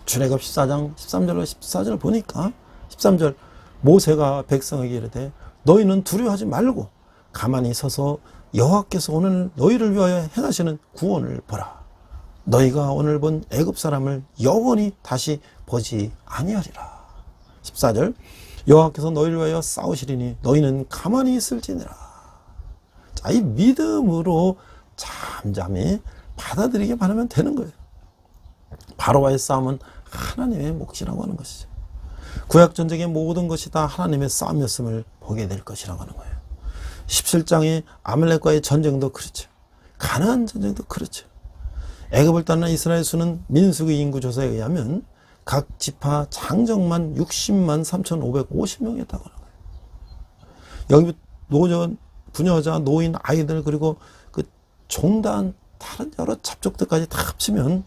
출애굽 14장 13절로 14절을 보니까 13절, 모세가 백성에게 이르되 너희는 두려워하지 말고 가만히 서서 여호와께서 오늘 너희를 위하여 행하시는 구원을 보라. 너희가 오늘 본 애굽 사람을 영원히 다시 보지 아니하리라. 14절, 여호와께서 너희를 위하여 싸우시리니 너희는 가만히 있을지니라. 자, 이 믿음으로 잠잠히 받아들이기만 하면 되는 거예요. 바로와의 싸움은 하나님의 몫이라고 하는 것이죠. 구약 전쟁의 모든 것이 다 하나님의 싸움이었음을 보게 될 것이라고 하는 거예요. 17장의 아말렉과의 전쟁도 그렇죠. 가나안 전쟁도 그렇죠. 애굽을 떠난 이스라엘 수는 민수기 인구 조사에 의하면 각 지파 장정만 60만 3,550명이었다고 하는 거예요. 여기 노전, 부녀자, 노인, 아이들, 그리고 그 종단, 다른 여러 잡족들까지 다 합치면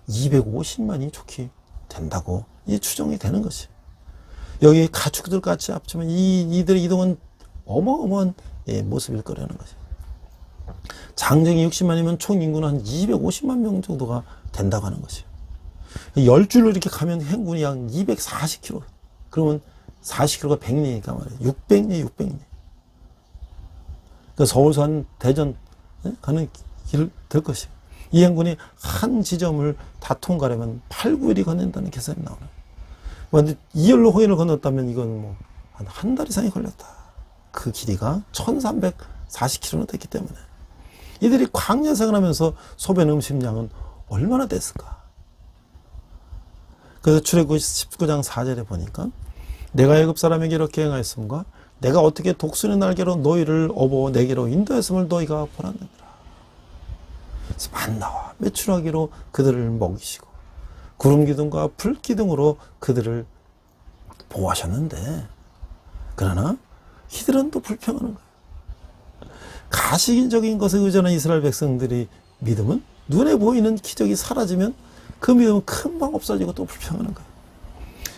250만이 좋게 된다고 이 추정이 되는 것이. 여기 가축들 같이 합치면 이들의 이동은 어마어마한 모습일 거라는 것이. 장정이 60만이면 총 인구는 한 250만 명 정도가 된다고 하는 것이. 10줄로 이렇게 가면 행군이 약 240km. 그러면 40km가 100리니까 말이에요. 600리. 그러니까 서울서 한 대전 가는 길 될 것이에요. 이 행군이 한 지점을 다 통과하려면 8, 9일이 건넨다는 계산이 나오는. 그런데 2열로 호연을 건넜다면 이건 뭐 한 달 이상이 걸렸다. 그 길이가 1340km나 됐기 때문에 이들이 광야 생활하면서 소변 음식량은 얼마나 됐을까? 그래서 출애굽 19장 4절에 보니까 내가 애굽 사람에게 이렇게 행하였음과 내가 어떻게 독수리 날개로 너희를 업어 내게로 인도했음을 너희가 보았느니라. 만나와 메추라기로 그들을 먹이시고 구름 기둥과 불 기둥으로 그들을 보호하셨는데, 그러나 이들은 또 불평하는 거예요. 가시적인 것에 의존한 이스라엘 백성들이 믿음은 눈에 보이는 기적이 사라지면 그 믿음은 금방 없어지고 또 불평하는 거예요.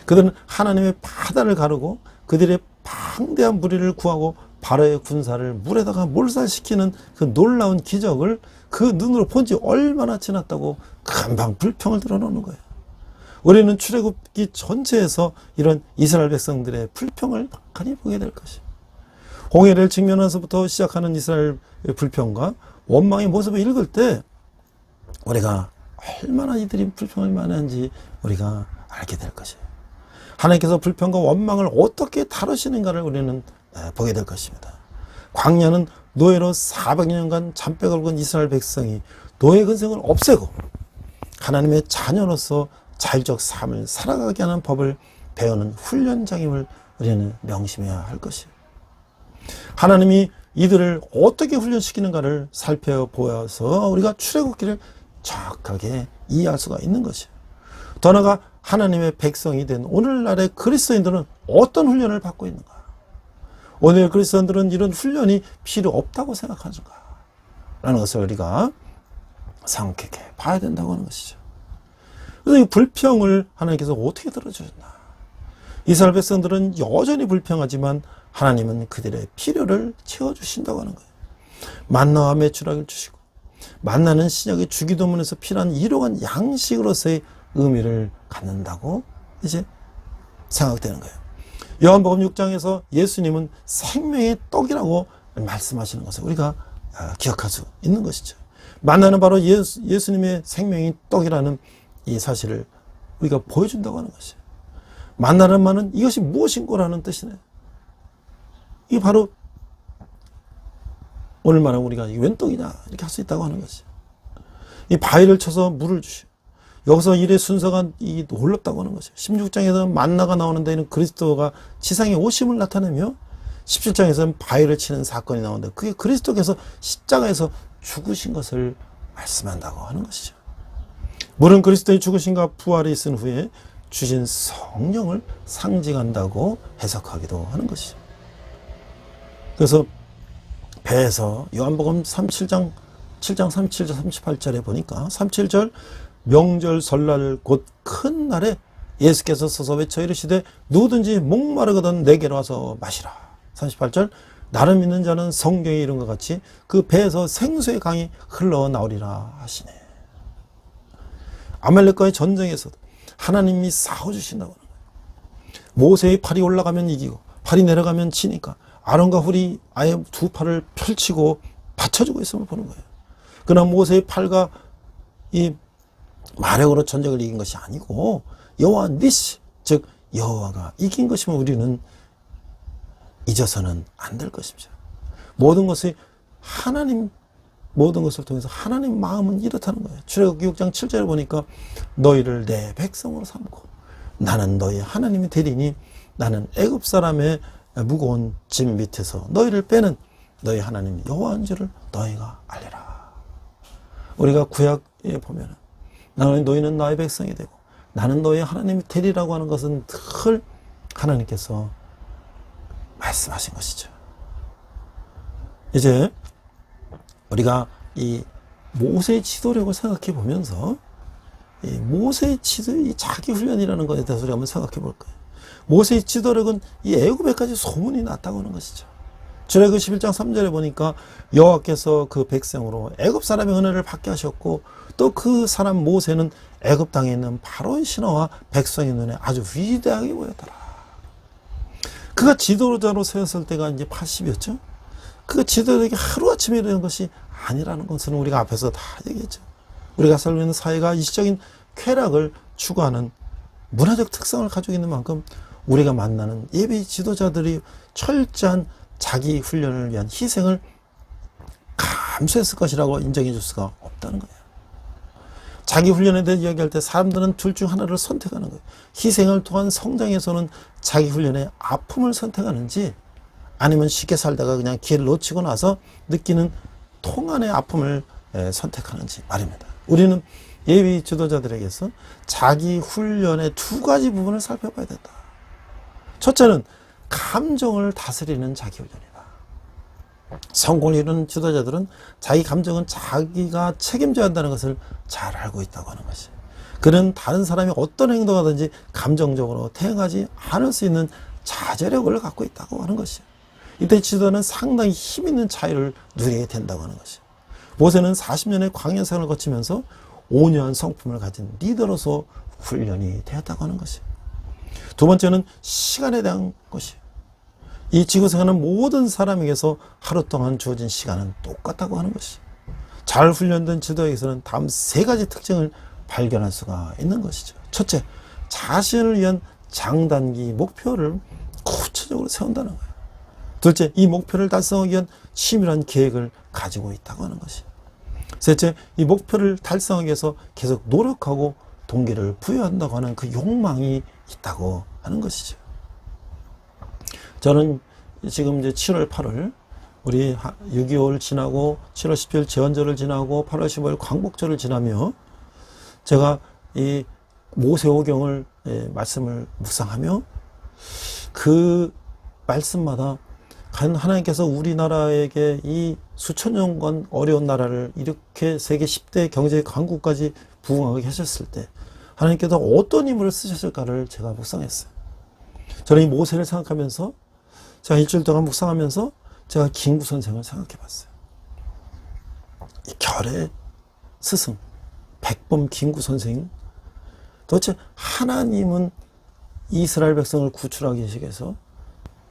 그들은 하나님의 바다를 가르고 그들의 방대한 무리를 구하고 바로의 군사를 물에다가 몰살시키는 그 놀라운 기적을 그 눈으로 본 지 얼마나 지났다고 금방 불평을 드러내는 거예요. 우리는 출애굽기 전체에서 이런 이스라엘 백성들의 불평을 많이 보게 될 것이에요. 홍해를 직면해서부터 시작하는 이스라엘 불평과 원망의 모습을 읽을 때 우리가 얼마나 이들이 불평을 많이 하는지 우리가 알게 될 것이에요. 하나님께서 불평과 원망을 어떻게 다루시는가를 우리는 보게 될 것입니다. 광야는 노예로 400년간 잔뼈를 긁은 이스라엘 백성이 노예 근성을 없애고 하나님의 자녀로서 자율적 삶을 살아가게 하는 법을 배우는 훈련장임을 우리는 명심해야 할 것이에요. 하나님이 이들을 어떻게 훈련시키는가를 살펴보아서 우리가 출애굽기를 정확하게 이해할 수가 있는 것이에요. 더 나아가 하나님의 백성이 된 오늘날의 그리스도인들은 어떤 훈련을 받고 있는가? 오늘 그리스도인들은 이런 훈련이 필요 없다고 생각하는가? 라는 것을 우리가 생각해 봐야 된다고 하는 것이죠. 그래서 이 불평을 하나님께서 어떻게 들어주셨나? 이스라엘 백성들은 여전히 불평하지만 하나님은 그들의 필요를 채워주신다고 하는 거예요. 만나와 메추라기를 주시고 만나는 신약의 주기도문에서 필요한 이러한 양식으로서의 의미를 갖는다고 이제 생각되는 거예요. 요한복음 6장에서 예수님은 생명의 떡이라고 말씀하시는 것을 우리가 기억할 수 있는 것이죠. 만나는 바로 예수님의 생명의 떡이라는 이 사실을 우리가 보여준다고 하는 것이에요. 만나는 말은 이것이 무엇인고라는 뜻이네요. 이게 바로 오늘 말하면 우리가 이게 웬 떡이냐 이렇게 할 수 있다고 하는 것이에요. 이 바위를 쳐서 물을 주시오. 여기서 일의 순서가 이 놀랍다고 하는 것이에요. 16장에서는 만나가 나오는 데는 그리스도가 지상에 오심을 나타내며 17장에서는 바위를 치는 사건이 나오는데 그게 그리스도께서 십자가에서 죽으신 것을 말씀한다고 하는 것이죠. 물은 그리스도의 죽으심과 부활이 있은 후에 주신 성령을 상징한다고 해석하기도 하는 것이죠. 그래서 배에서 요한복음 7장 37절 38절에 보니까 37절 명절 설날 곧 큰 날에 예수께서 서서 외쳐 이르시되 누구든지 목마르거든 내게로 와서 마시라. 38절 나를 믿는 자는 성경에 이른 것 같이 그 배에서 생수의 강이 흘러나오리라 하시네. 아말렉과의 전쟁에서도 하나님이 싸워주신다고 하는 거예요. 모세의 팔이 올라가면 이기고 팔이 내려가면 지니까 아론과 훌이 아예 두 팔을 펼치고 받쳐주고 있음을 보는 거예요. 그러나 모세의 팔과 이 마력으로 전쟁을 이긴 것이 아니고 여호와 니시 즉 여호와가 이긴 것이면 우리는 잊어서는 안 될 것입니다. 모든 것이 모든 것을 통해서 하나님 마음은 이렇다는 거예요. 출애굽기 6장 7절을 보니까 너희를 내 백성으로 삼고 나는 너희 하나님이 되리니 나는 애굽 사람의 무거운 짐 밑에서 너희를 빼는 너희 하나님 여호와인 줄을 너희가 알리라. 우리가 구약에 보면은 너희는 나의 백성이 되고 나는 너희 하나님이 되리라고 하는 것은 늘 하나님께서 말씀하신 것이죠. 이제 우리가 이 모세의 지도력을 생각해 보면서 이 모세의 이 자기 훈련이라는 것에 대해서 우리 한번 생각해 볼 거예요. 모세의 지도력은 이 애굽에까지 소문이 났다고 하는 것이죠. 출애굽 11장 3절에 보니까 여호와께서 그 백성으로 애굽 사람의 은혜를 받게 하셨고 또 그 사람 모세는 애굽 땅에 있는 바로의 신하와 백성의 눈에 아주 위대하게 보였더라. 그가 지도자로 세웠을 때가 이제 80이었죠. 그 지도력이 하루아침에 이루는 것이 아니라는 것은 우리가 앞에서 다 얘기했죠. 우리가 살고 있는 사회가 일시적인 쾌락을 추구하는 문화적 특성을 가지고 있는 만큼 우리가 만나는 예비 지도자들이 철저한 자기 훈련을 위한 희생을 감수했을 것이라고 인정해 줄 수가 없다는 거예요. 자기 훈련에 대해 이야기할 때 사람들은 둘 중 하나를 선택하는 거예요. 희생을 통한 성장에서는 자기 훈련의 아픔을 선택하는지 아니면 쉽게 살다가 그냥 기회를 놓치고 나서 느끼는 통한의 아픔을 선택하는지 말입니다. 우리는 예비 지도자들에게서 자기 훈련의 두 가지 부분을 살펴봐야 된다. 첫째는 감정을 다스리는 자기 훈련이다. 성공을 이루는 지도자들은 자기 감정은 자기가 책임져야 한다는 것을 잘 알고 있다고 하는 것이. 그는 다른 사람이 어떤 행동하든지 감정적으로 대응하지 않을 수 있는 자제력을 갖고 있다고 하는 것이에요. 이때 지도자는 상당히 힘 있는 자유를 누리게 된다고 하는 것이에요. 모세는 40년의 광야 생활을 거치면서 5년 성품을 가진 리더로서 훈련이 되었다고 하는 것이에요. 두 번째는 시간에 대한 것이에요. 이 지구에 사는 모든 사람에게서 하루 동안 주어진 시간은 똑같다고 하는 것이에요. 잘 훈련된 지도에게서는 다음 세 가지 특징을 발견할 수가 있는 것이죠. 첫째, 자신을 위한 장단기 목표를 구체적으로 세운다는 거예요. 둘째, 이 목표를 달성하기 위한 치밀한 계획을 가지고 있다고 하는 것이에요. 셋째, 이 목표를 달성하기 위해서 계속 노력하고 동기를 부여한다고 하는 그 욕망이 있다고 하는 것이죠. 저는 지금 이제 7월, 8월 우리 6.25를 지나고 7월 10일 제헌절을 지나고 8월 15일 광복절을 지나며 제가 이 모세오경을 말씀을 묵상하며 그 말씀마다 하나님께서 우리나라에게 이 수천 년간 어려운 나라를 이렇게 세계 10대 경제 강국까지 부흥하게 하셨을 때 하나님께서 어떤 힘을 쓰셨을까를 제가 묵상했어요. 저는 이 모세를 생각하면서 제가 일주일 동안 묵상하면서 제가 김구 선생을 생각해 봤어요. 이 결의 스승 백범 김구 선생, 도대체 하나님은 이스라엘 백성을 구출하기 위해서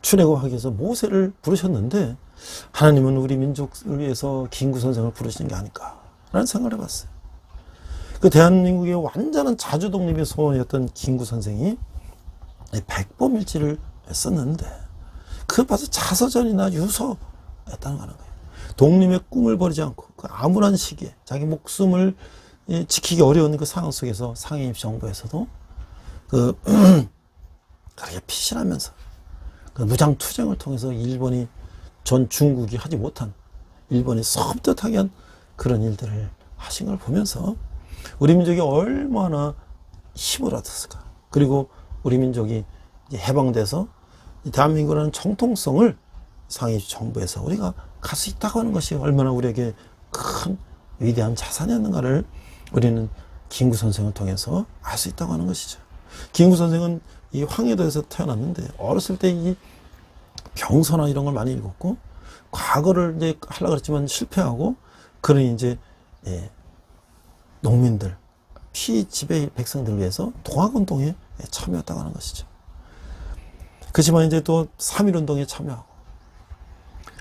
출애굽하기 위해서 모세를 부르셨는데 하나님은 우리 민족을 위해서 김구 선생을 부르시는 게 아닐까라는 생각을 해봤어요. 그 대한민국의 완전한 자주 독립의 소원이었던 김구 선생이 백범일지를 썼는데 그걸 봐서 자서전이나 유서였다는 거예요. 독립의 꿈을 버리지 않고 그 암울한 시기에 자기 목숨을 지키기 어려운 그 상황 속에서 상해임시정부에서도 그렇게 피신하면서 그 무장투쟁을 통해서 일본이 전 중국이 하지 못한 일본이 섬뜩하게 한 그런 일들을 하신 걸 보면서 우리 민족이 얼마나 힘을 얻었을까. 그리고 우리 민족이 이제 해방돼서 대한민국이라는 정통성을 상해임시정부에서 우리가 갈 수 있다고 하는 것이 얼마나 우리에게 큰 위대한 자산이었는가를 우리는 김구 선생을 통해서 알 수 있다고 하는 것이죠. 김구 선생은 이 황해도에서 태어났는데 어렸을 때 이 병서나 이런 걸 많이 읽었고 과거를 이제 하려고 했지만 실패하고 그러니 이제 농민들 피지배 백성들을 위해서 동학운동에 참여했다고 하는 것이죠. 그렇지만 이제 또 3.1운동에 참여하고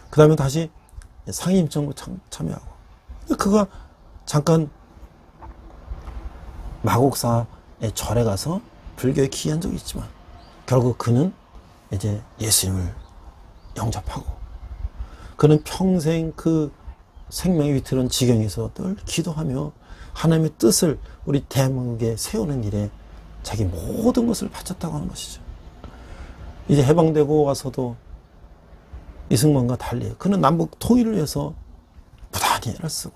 그 다음에 다시 상해임시정부 참여하고 그가 잠깐 마곡사의 절에 가서 불교에 기여한 적이 있지만 결국 그는 이제 예수님을 영접하고 그는 평생 그 생명의 위태로운 지경에서 늘 기도하며 하나님의 뜻을 우리 대한민국에 세우는 일에 자기 모든 것을 바쳤다고 하는 것이죠. 이제 해방되고 와서도 이승만과 달리 그는 남북 통일을 위해서 부단히 애를 쓰고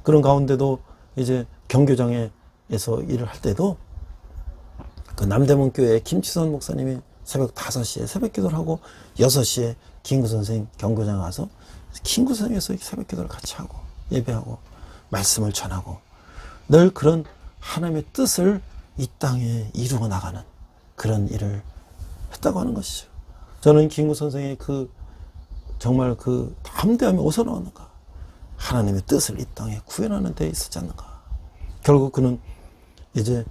그런 가운데도 이제 경교장에서 일을 할 때도 그 남대문 교회 김치선 목사님이 새벽 5시에 새벽 기도를 하고 6시에 김구 선생 경교장 가서 김구 선생에서 새벽 기도를 같이 하고 예배하고 말씀을 전하고 늘 그런 하나님의 뜻을 이 땅에 이루어 나가는 그런 일을 했다고 하는 것이죠. 저는 김구 선생의 정말 그 담대함이 어디서 나왔는가? 하나님의 뜻을 이 땅에 구현하는 데 있었지 않는가? 결국 그는 이제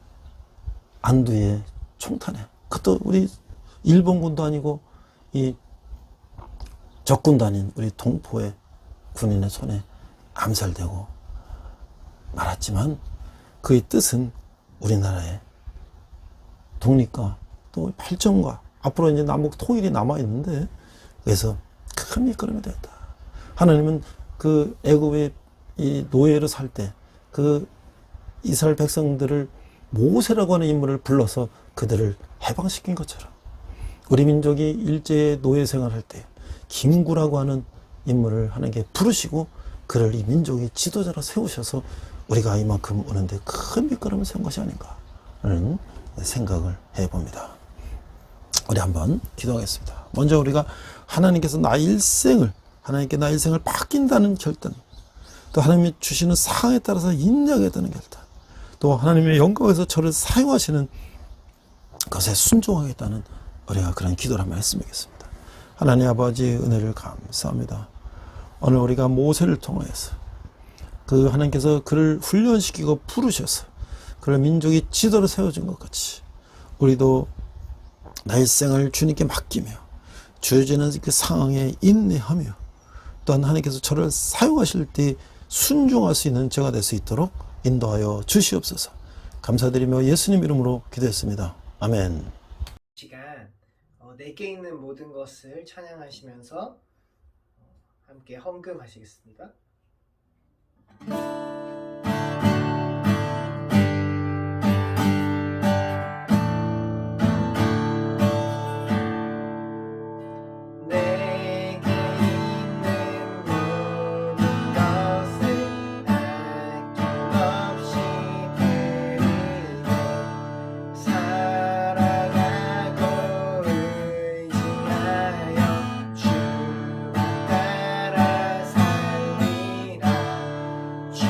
안두의 총탄에 그것도 우리 일본군도 아니고 이 적군도 아닌 우리 동포의 군인의 손에 암살되고 말았지만 그의 뜻은 우리나라의 독립과 또 발전과 앞으로 이제 남북 통일이 남아있는데 그래서 큰 밑거름이 되었다. 하나님은 그 애굽의 이 노예로 살 때 그 이스라엘 백성들을 모세라고 하는 인물을 불러서 그들을 해방시킨 것처럼 우리 민족이 일제의 노예 생활할 때 김구라고 하는 인물을 하나님께 부르시고 그를 이 민족의 지도자로 세우셔서 우리가 이만큼 오는데 큰 밑거름을 세운 것이 아닌가 하는 생각을 해봅니다. 우리 한번 기도하겠습니다. 먼저 우리가 하나님께서 하나님께 나의 일생을 바뀐다는 결단, 또 하나님이 주시는 상황에 따라서 인정하겠다는 결단, 또 하나님의 영광에서 저를 사용하시는 것에 순종하겠다는 우리가 그런 기도를 한번 했으면 좋겠습니다. 하나님 아버지의 은혜를 감사합니다. 오늘 우리가 모세를 통하여서 그 하나님께서 그를 훈련시키고 부르셔서 그를 민족의 지도로 세워준 것 같이 우리도 나의 일생을 주님께 맡기며 주어지는 그 상황에 인내하며 또한 하나님께서 저를 사용하실 때 순종할 수 있는 저가 될 수 있도록 인도하여 주시옵소서. 감사드리며 예수님 이름으로 기도했습니다. 아멘. 시간 내게 있는 모든 것을 찬양하시면서 함께 헌금하시겠습니다. 주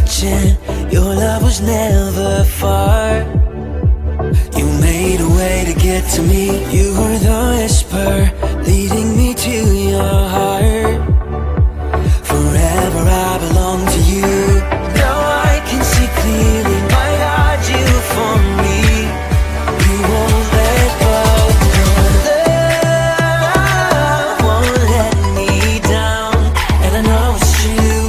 searching, your love was never far. You made a way to get to me. You were the whisper leading me to your heart. Forever I belong to you. Now I can see clearly, my God, you for me. You won't let go. Your love won't let me down. And I know it's true.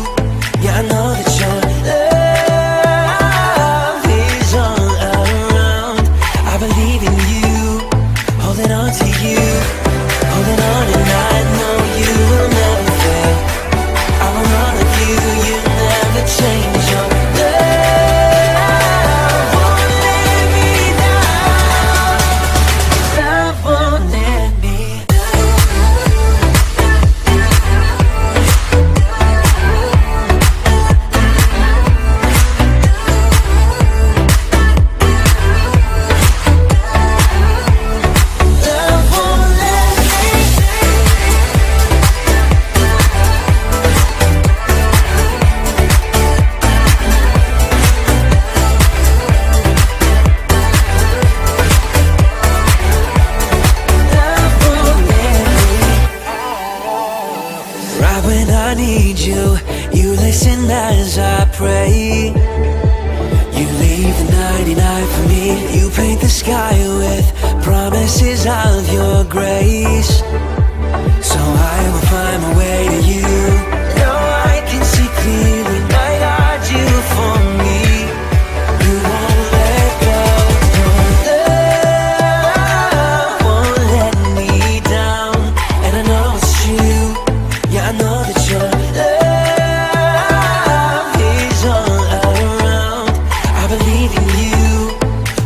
Yeah, I know that your love is all around. I believe in you, holding on to you, holding on, and I know you will never fail. I will honor you, you never change. Your love won't let me down. Love won't let me Love won't let Right when I need you, you listen as I pray. You leave the 99 for me. You paint the sky with promises of your grace. So I will find my way to you. Now I can see clearly, my God, you for me. You won't let go. Your love won't let me down. And I know it's true. Yeah, I know that your love is all around. I believe in you,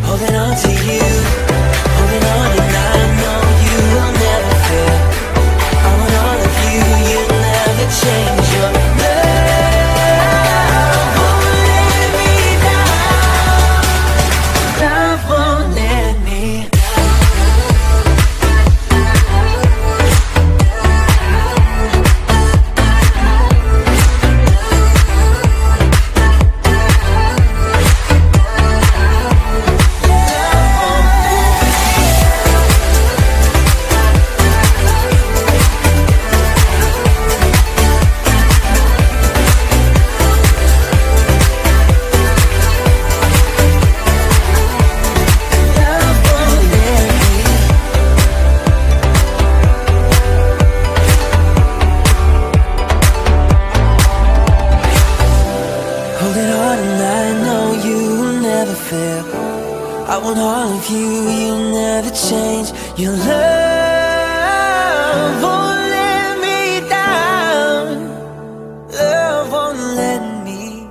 holding on to you, holding on, and I know you will never fail. I want all of you, you never change. Your love won't let me down. Love won't let me holding on, and I know you will never fail. I want all of you, you'll never change. Your love won't let me down. Love won't let me.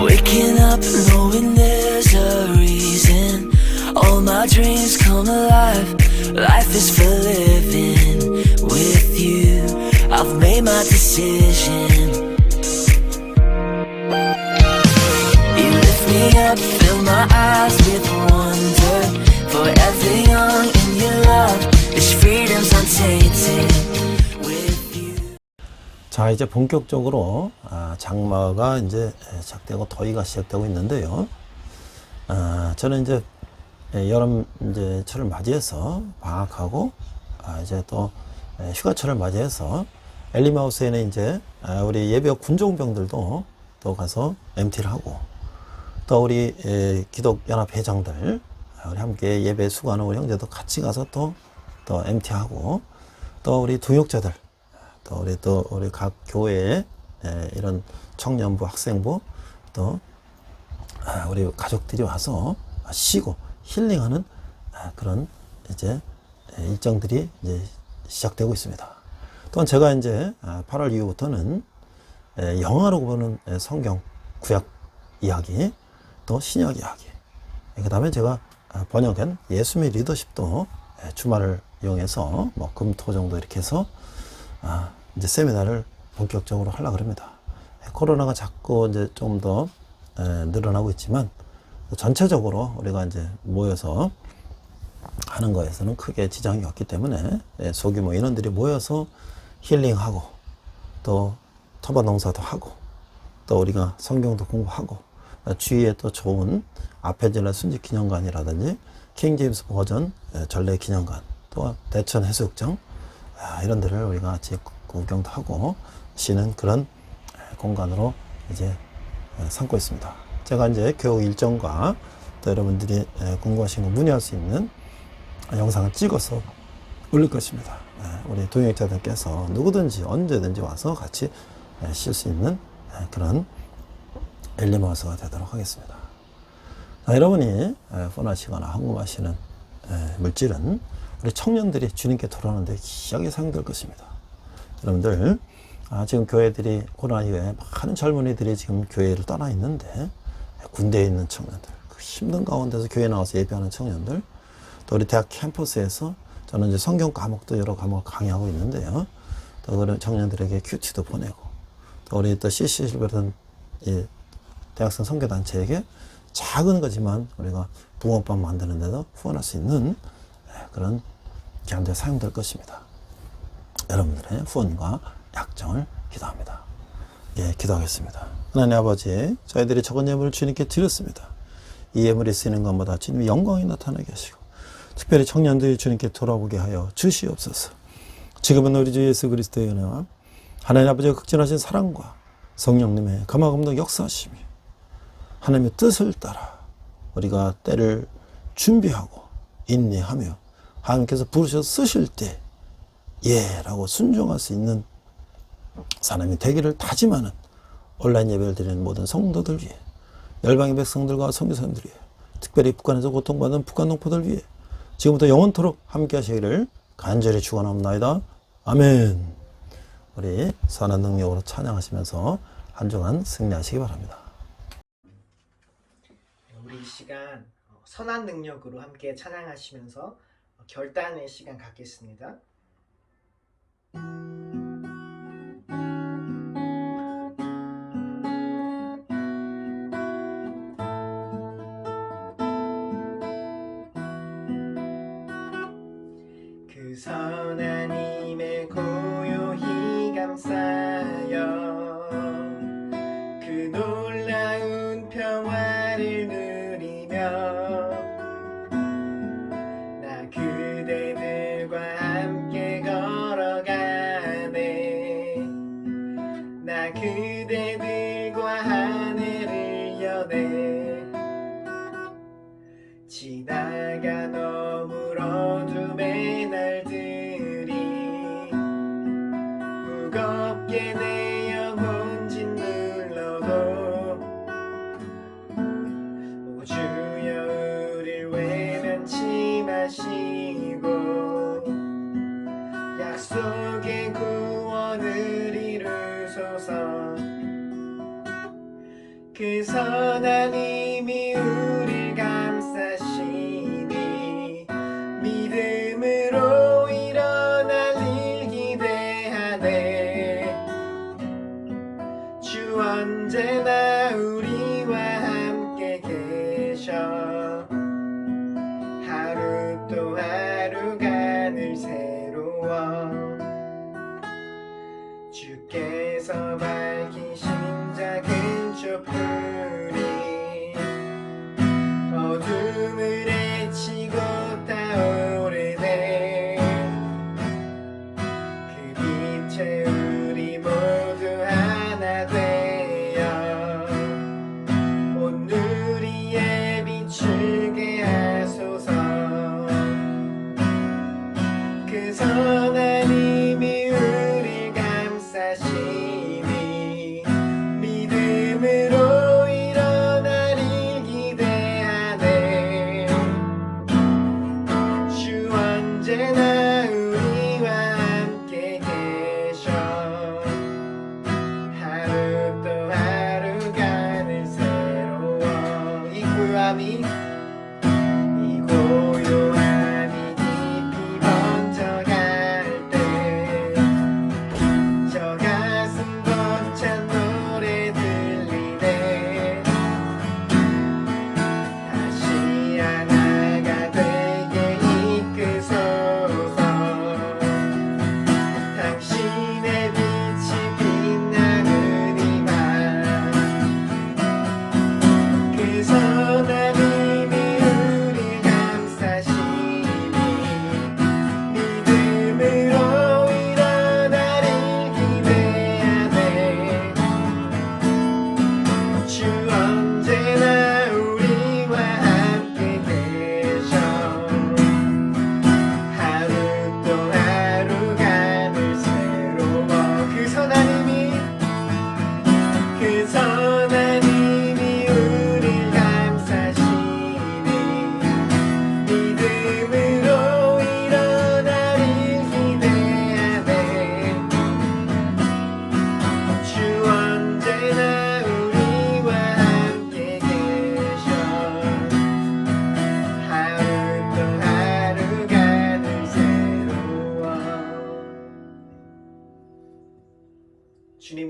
Waking up knowing there's a reason. All my dreams come alive. Life is for living with you. I've made my decision. You lift me up, fill my eyes with wonder. Forever young in your love. This freedom's untainted with you. 자, 이제 본격적으로 장마가 이제 시작되고 더위가 시작되고 있는데요. 저는 이제 여름 이제 철을 맞이해서 방학하고 이제 또 휴가철을 맞이해서 엘리마우스에는 이제 우리 예비역 군종병들도 또 가서 MT를 하고, 또 우리 기독연합 회장들 우리 함께 예배 수고하는 우리 형제도 같이 가서 또 MT 하고, 또 우리 동역자들, 또 우리 각 교회에 이런 청년부, 학생부, 또 우리 가족들이 와서 쉬고 힐링하는 그런 이제 일정들이 이제 시작되고 있습니다. 또한 제가 이제 8월 이후부터는 영화로 보는 성경 구약 이야기, 또 신약 이야기, 그 다음에 제가 번역한 예수 및 리더십도 주말을 이용해서 뭐 금, 토 정도 이렇게 해서 이제 세미나를 본격적으로 하려고 합니다. 코로나가 자꾸 이제 좀 더 늘어나고 있지만 전체적으로 우리가 이제 모여서 하는 거에서는 크게 지장이 없기 때문에 소규모 인원들이 모여서 힐링하고 또 토반 농사도 하고 또 우리가 성경도 공부하고 주위에 또 좋은 아페젤라 순직 기념관이라든지 킹제임스 버전 전래 기념관 또 대천 해수욕장 이런 데를 우리가 같이 구경도 하고 쉬는 그런 공간으로 이제 삼고 있습니다. 제가 이제 교육 일정과 또 여러분들이 궁금하신 거 문의할 수 있는 영상을 찍어서 올릴 것입니다. 우리 동역자들께서 누구든지 언제든지 와서 같이 쉴 수 있는 그런 엘리마우스가 되도록 하겠습니다. 여러분이 폰하시거나 궁금하시는 물질은 우리 청년들이 주님께 돌아오는데 귀하게 사용될 것입니다. 여러분들 지금 교회들이 코로나 이후에 많은 젊은이들이 지금 교회를 떠나 있는데 군대에 있는 청년들, 그 힘든 가운데서 교회 나와서 예배하는 청년들, 또 우리 대학 캠퍼스에서 저는 이제 성경 과목도 여러 과목을 강의하고 있는데요. 또 그런 청년들에게 큐티도 보내고, 또 우리 또 CC실버든 대학생 선교단체에게 작은 거지만 우리가 붕어빵 만드는 데도 후원할 수 있는 그런 기관들이 사용될 것입니다. 여러분들의 후원과 약정을 기도합니다. 기도하겠습니다. 하나님 아버지, 저희들이 적은 예물을 주님께 드렸습니다. 이 예물이 쓰이는 것마다 주님의 영광이 나타나게 하시고 특별히 청년들이 주님께 돌아오게 하여 주시옵소서. 지금은 우리 주 예수 그리스도의 은혜와 하나님 아버지의 극진하신 사랑과 성령님의 감화감동 역사하시며 하나님의 뜻을 따라 우리가 때를 준비하고 인내하며 하나님께서 부르셔서 쓰실 때 라고 순종할 수 있는 사람이 되기를 다짐하는 온라인 예배를 드리는 모든 성도들 위해, 열방의 백성들과 선교사님들 위해, 특별히 북한에서 고통받는 북한 동포들 위해 지금부터 영원토록 함께 하시기를 간절히 축원합니다. 아멘. 우리 선한 능력으로 찬양하시면서 한 주간 승리하시기 바랍니다. 우리 이 시간 선한 능력으로 함께 찬양하시면서 결단의 시간 갖겠습니다. 그 선한 힘에 고요히 감싸여 그 놀라운 평화를 누리며 나 그대들과 함께 걸어가네. 나 그대들과 하늘을 여네. 지나가 너무 어둠의 날들이 무겁게 내 영혼 짓눌러도 오 주여 우릴 외면치 마시고 약속의 구원을 이루소서. 그 선한 힘이 우릴 감싸시니 믿음으로 일어날 일 기대하네. 주 언제나 우리와 함께 계셔. 하루 또 하루가 늘 새로워. 주께서 밝히신 작은 촛불이 어둠을 헤치고 타오르네. 그 빛에 우리 모두 하나 되어 온 누리에 비추게 하소서. 그 선한 힘이 우릴 감싸시니 믿음으로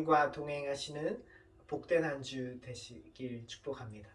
주님과 동행하시는 복된 한 주 되시길 축복합니다.